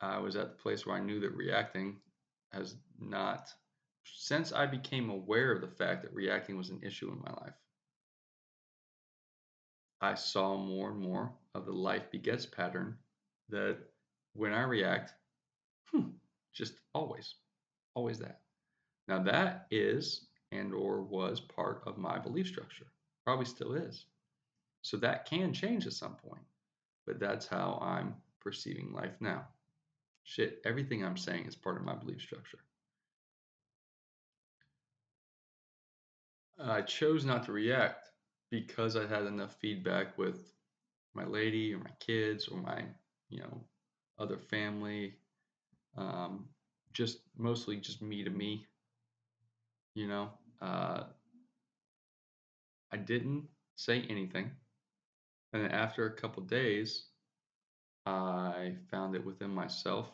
I was at the place where I knew that reacting has not, since I became aware of the fact that reacting was an issue in my life, I saw more and more of the life begets pattern that when I react, just always that. Now that is and or was part of my belief structure, probably still is. So that can change at some point, but that's how I'm perceiving life now. Shit, everything I'm saying is part of my belief structure. I chose not to react because I had enough feedback with my lady or my kids or my, other family, just mostly just me to me, you know. I didn't say anything. And then after a couple days, I found it within myself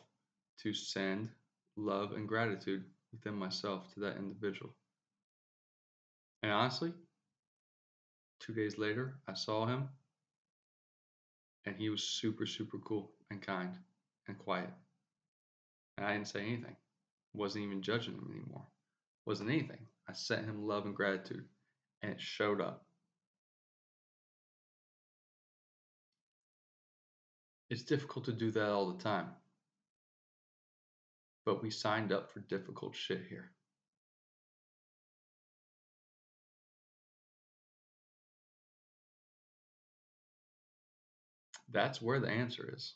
to send love and gratitude within myself to that individual. And honestly, 2 days later, I saw him and he was super, super cool and kind and quiet. And I didn't say anything. Wasn't even judging him anymore. Wasn't anything. I sent him love and gratitude and it showed up. It's difficult to do that all the time. But we signed up for difficult shit here. That's where the answer is.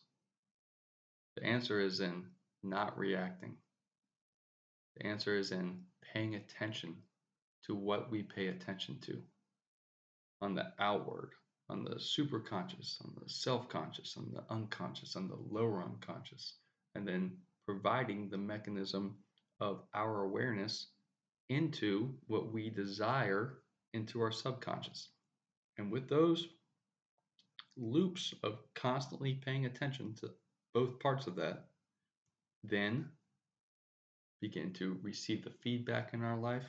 The answer is in not reacting. The answer is in paying attention to what we pay attention to on the outward, on the superconscious, on the self-conscious, on the unconscious, on the lower unconscious, and then providing the mechanism of our awareness into what we desire into our subconscious. And with those loops of constantly paying attention to both parts of that, then begin to receive the feedback in our life,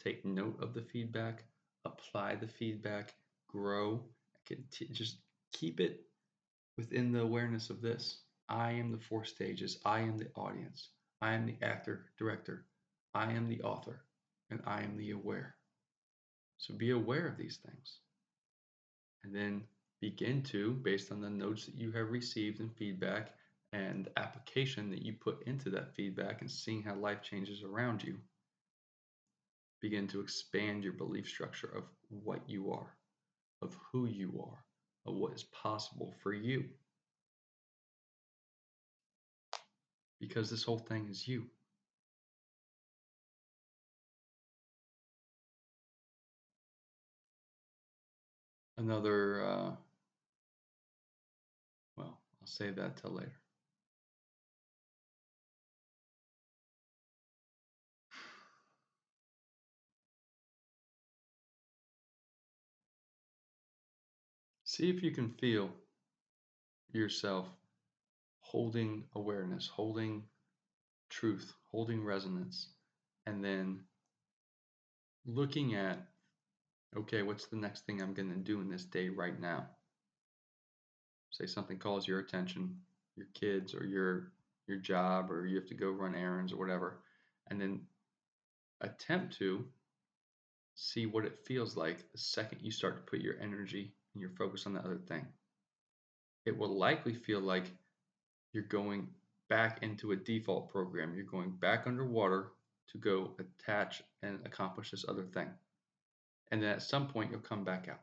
take note of the feedback, apply the feedback, grow, just keep it within the awareness of this. I am the 4 stages. I am the audience. I am the actor, director. I am the author, and I am the aware. So be aware of these things. And then begin to, based on the notes that you have received and feedback and the application that you put into that feedback and seeing how life changes around you, begin to expand your belief structure of what you are, of who you are, of what is possible for you. Because this whole thing is you. Another, well, I'll save that till later. See if you can feel yourself holding awareness, holding truth, holding resonance, and then looking at, okay, what's the next thing I'm going to do in this day right now? Say something calls your attention, your kids or your job, or you have to go run errands or whatever, and then attempt to see what it feels like the second you start to put your energy and your focus on the other thing. It will likely feel like you're going back into a default program. You're going back underwater to go attach and accomplish this other thing. And then at some point you'll come back out.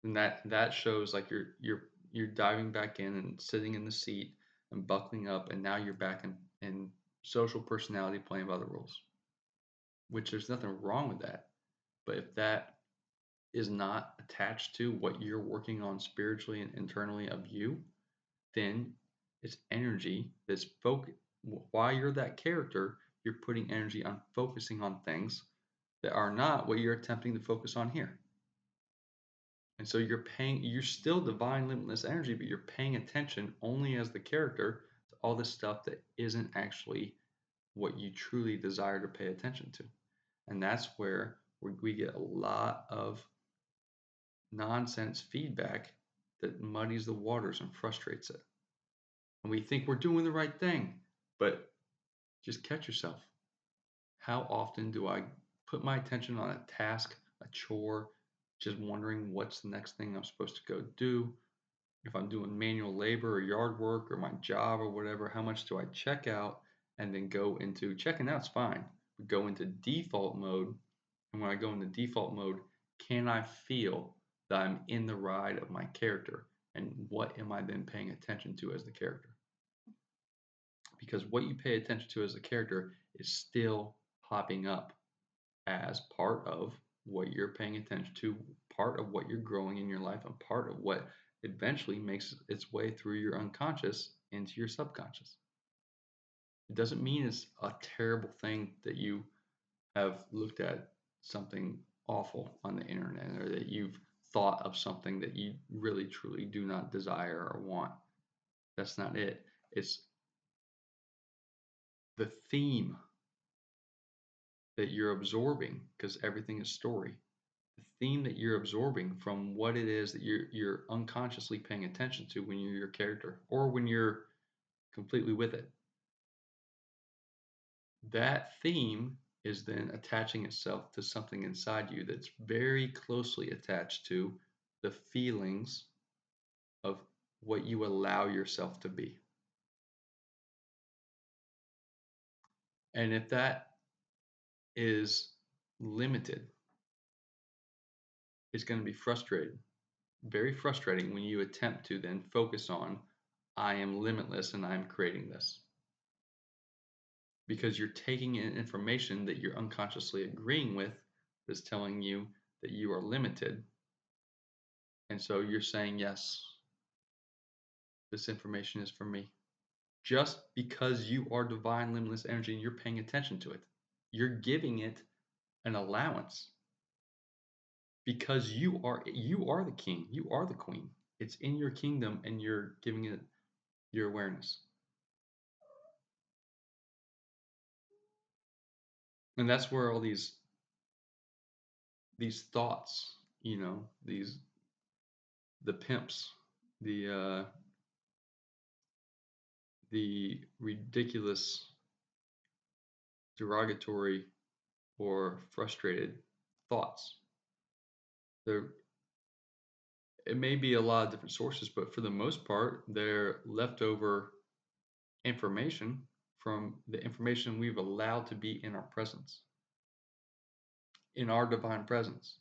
And that shows like you're diving back in and sitting in the seat and buckling up, and now you're back in social personality playing by the rules. Which there's nothing wrong with that. But if that is not attached to what you're working on spiritually and internally of you, then it's energy that's focused. While you're that character, you're putting energy on focusing on things that are not what you're attempting to focus on here. And so you're still divine limitless energy, but you're paying attention only as the character to all this stuff that isn't actually what you truly desire to pay attention to. And that's where we get a lot of nonsense feedback that muddies the waters and frustrates it. And we think we're doing the right thing, but just catch yourself. How often do I put my attention on a task, a chore, just wondering what's the next thing I'm supposed to go do? If I'm doing manual labor or yard work or my job or whatever, how much do I check out and then go into checking out's fine, but go into default mode. And when I go into default mode, can I feel that I'm in the ride of my character? And what am I then paying attention to as the character? Because what you pay attention to as a character is still popping up as part of what you're paying attention to, part of what you're growing in your life, and part of what eventually makes its way through your unconscious into your subconscious. It doesn't mean it's a terrible thing that you have looked at something awful on the internet, or that you've thought of something that you really truly do not desire or want. That's not it. It's the theme that you're absorbing, because everything is story. The theme that you're absorbing from what it is that you're unconsciously paying attention to when you're your character or when you're completely with it. That theme is then attaching itself to something inside you that's very closely attached to the feelings of what you allow yourself to be. And if that is limited, it's going to be frustrating, very frustrating when you attempt to then focus on, I am limitless and I'm creating this. Because you're taking in information that you're unconsciously agreeing with that's telling you that you are limited. And so you're saying, yes, this information is for me. Just because you are divine limitless energy and you're paying attention to it, you're giving it an allowance because you are the king, you are the queen. It's in your kingdom and you're giving it your awareness. And that's where all these thoughts, the pimps, the ridiculous, derogatory, or frustrated thoughts. It may be a lot of different sources, but for the most part, they're leftover information from the information we've allowed to be in our presence, in our divine presence.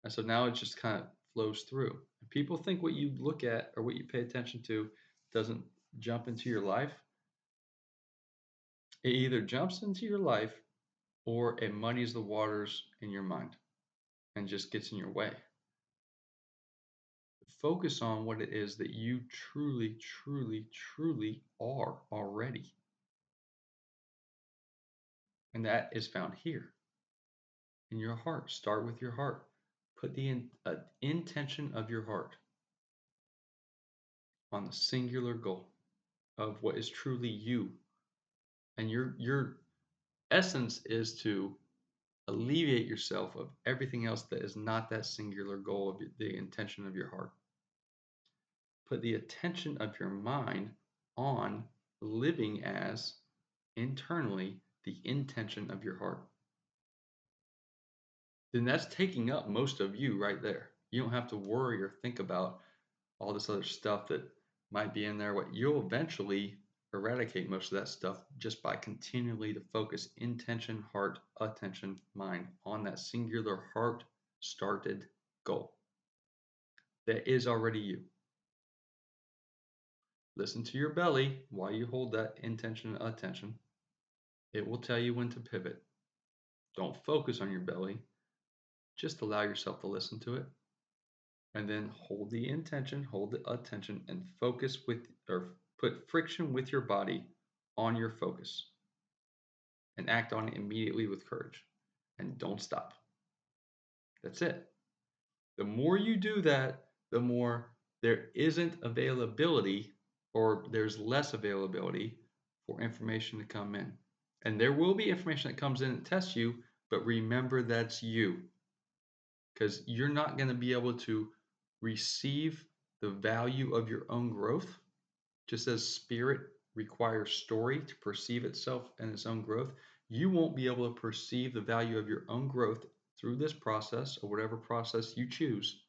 And so now it just kind of flows through. And people think what you look at or what you pay attention to doesn't jump into your life. It either jumps into your life or it muddies the waters in your mind and just gets in your way. Focus on what it is that you truly, truly, truly are already. And that is found here in your heart. Start with your heart. Put the intention of your heart on the singular goal of what is truly you. And your essence is to alleviate yourself of everything else that is not that singular goal of the intention of your heart. Put the attention of your mind on living as internally the intention of your heart. Then that's taking up most of you right there. You don't have to worry or think about all this other stuff that might be in there. What you'll eventually eradicate most of that stuff just by continually to focus intention, heart, attention, mind on that singular heart started goal that is already you. Listen to your belly while you hold that intention and attention. It will tell you when to pivot. Don't focus on your belly. Just allow yourself to listen to it. And then hold the intention, hold the attention, and focus with, or put friction with your body on your focus. And act on it immediately with courage. And don't stop. That's it. The more you do that, the more there isn't availability, or there's less availability for information to come in. And there will be information that comes in that tests you, but remember that's you. Because you're not going to be able to receive the value of your own growth, just as spirit requires story to perceive itself and its own growth. You won't be able to perceive the value of your own growth through this process or whatever process you choose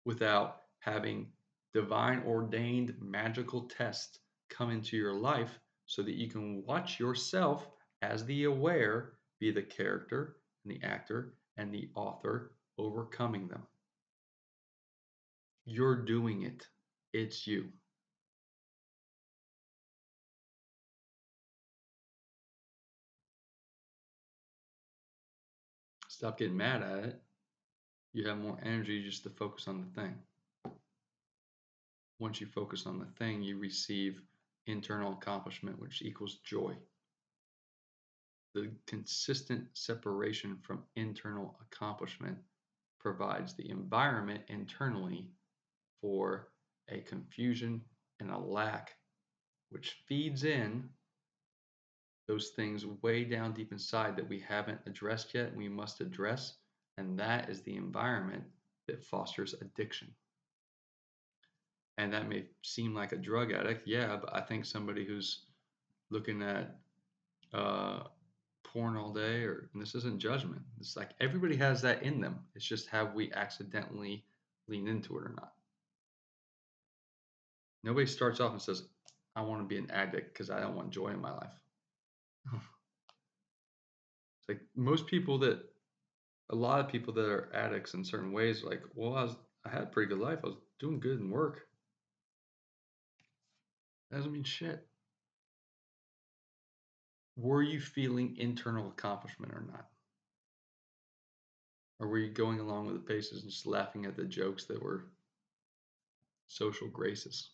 without having divine ordained magical tests come into your life so that you can watch yourself as the aware be the character and the actor and the author overcoming them. You're doing it. It's you. Stop getting mad at it. You have more energy just to focus on the thing. Once you focus on the thing, you receive internal accomplishment, which equals joy. The consistent separation from internal accomplishment provides the environment internally for a confusion and a lack, which feeds in those things way down deep inside that we haven't addressed yet, we must address. And that is the environment that fosters addiction. And that may seem like a drug addict, yeah, but I think somebody who's looking at porn all day, or, and this isn't judgment, it's like everybody has that in them. It's just have we accidentally lean into it or not. Nobody starts off and says, I want to be an addict because I don't want joy in my life. It's like most people that, a lot of people that are addicts in certain ways are like, well, I had a pretty good life. I was doing good in work. That doesn't mean shit. Were you feeling internal accomplishment or not? Or were you going along with the paces and just laughing at the jokes that were social graces?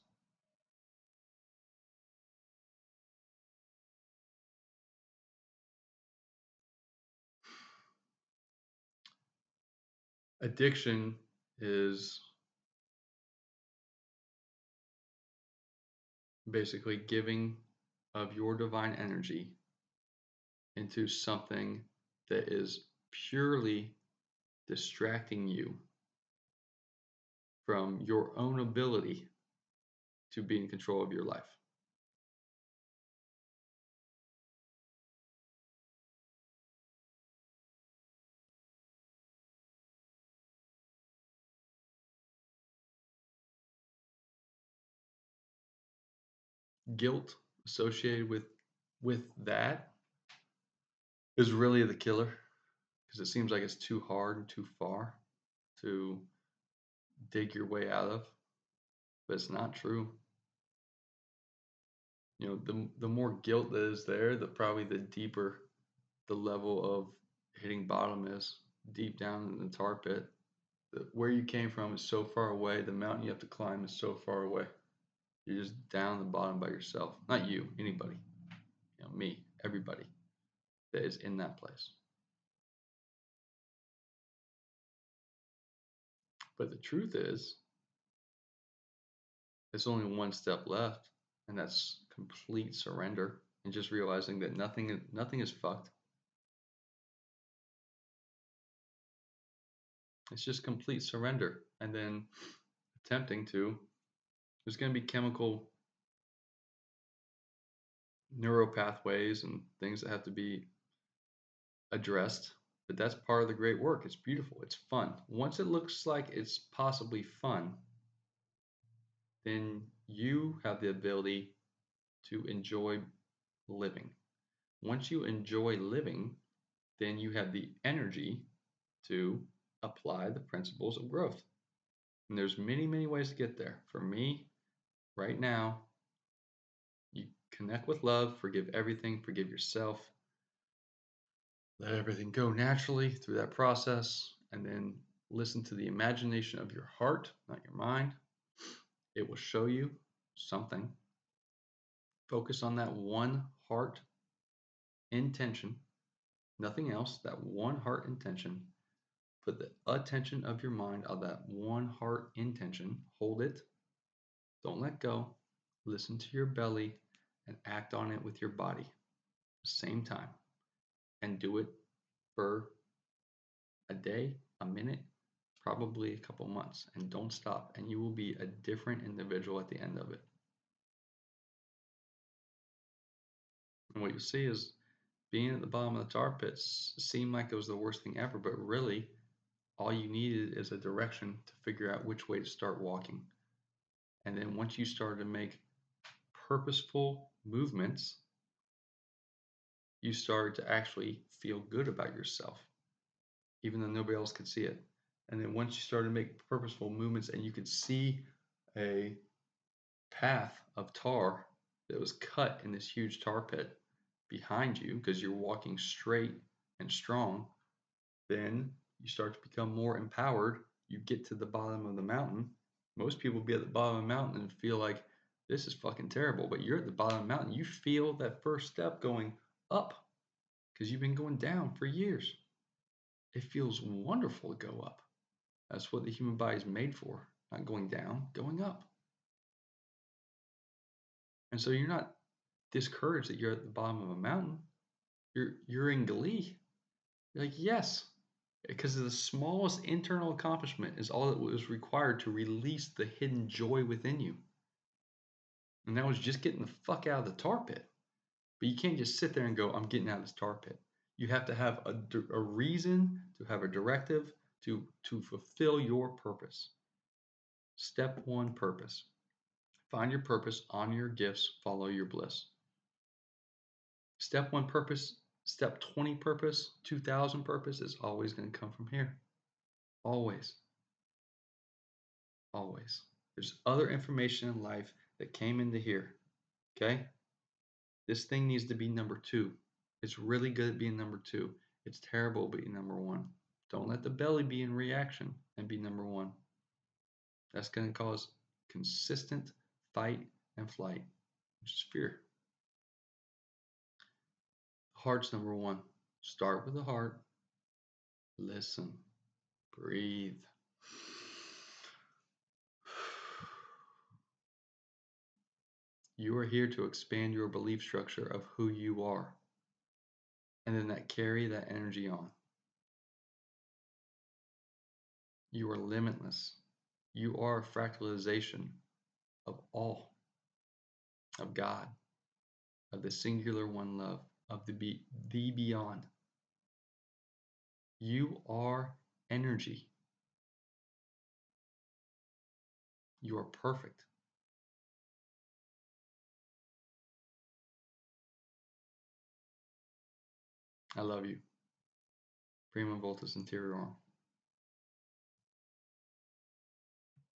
Addiction is basically giving of your divine energy into something that is purely distracting you from your own ability to be in control of your life. Guilt associated with that is really the killer, because it seems like it's too hard and too far to dig your way out of, but it's not true. You know, the more guilt that is there, the probably the deeper the level of hitting bottom is, deep down in the tar pit. Where you came from is so far away. The mountain you have to climb is so far away. You're just down the bottom by yourself. Not you, anybody. You know, me, everybody that is in that place. But the truth is, there's only one step left, and that's complete surrender and just realizing that nothing is fucked. It's just complete surrender, and then attempting to. There's going to be chemical neuropathways and things that have to be addressed, but that's part of the great work. It's beautiful. It's fun. Once it looks like it's possibly fun, then you have the ability to enjoy living. Once you enjoy living, then you have the energy to apply the principles of growth. And there's many, many ways to get there. For me, right now, you connect with love, forgive everything, forgive yourself, let everything go naturally through that process, and then listen to the imagination of your heart, not your mind. It will show you something. Focus on that one heart intention, nothing else, that one heart intention. Put the attention of your mind on that one heart intention. Hold it. Don't let go. Listen to your belly and act on it with your body. Same time. And do it for a day, a minute, probably a couple months. And don't stop. And you will be a different individual at the end of it. And what you see is being at the bottom of the tar pits seemed like it was the worst thing ever, but really all you needed is a direction to figure out which way to start walking. And then once you started to make purposeful movements, you started to actually feel good about yourself, even though nobody else could see it. And then once you started to make purposeful movements and you could see a path of tar that was cut in this huge tar pit behind you because you're walking straight and strong, then you start to become more empowered. You get to the bottom of the mountain. Most people be at the bottom of the mountain and feel like this is fucking terrible, but you're at the bottom of the mountain. You feel that first step going up because you've been going down for years. It feels wonderful to go up. That's what the human body is made for, not going down, going up. And so you're not discouraged that you're at the bottom of a mountain. You're in glee. You're like, yes, because the smallest internal accomplishment is all that was required to release the hidden joy within you. And that was just getting the fuck out of the tar pit. But you can't just sit there and go, I'm getting out of this tar pit. You have to have a reason, to have a directive, to fulfill your purpose. Step 1, purpose. Find your purpose, honor your gifts, follow your bliss. Step 1, purpose. Step 20, purpose. 2000, purpose is always going to come from here. Always. Always. There's other information in life that came into here. Okay? This thing needs to be number 2. It's really good at being number 2. It's terrible at being number 1. Don't let the belly be in reaction and be number 1. That's going to cause consistent fight and flight, which is fear. Heart's number 1. Start with the heart. Listen. Breathe. You are here to expand your belief structure of who you are. And then carry that energy on. You are limitless. You are a fractalization of all, of God, of the singular one love, of the beyond. You are energy. You are perfect. I love you. Prima Voltus Interior.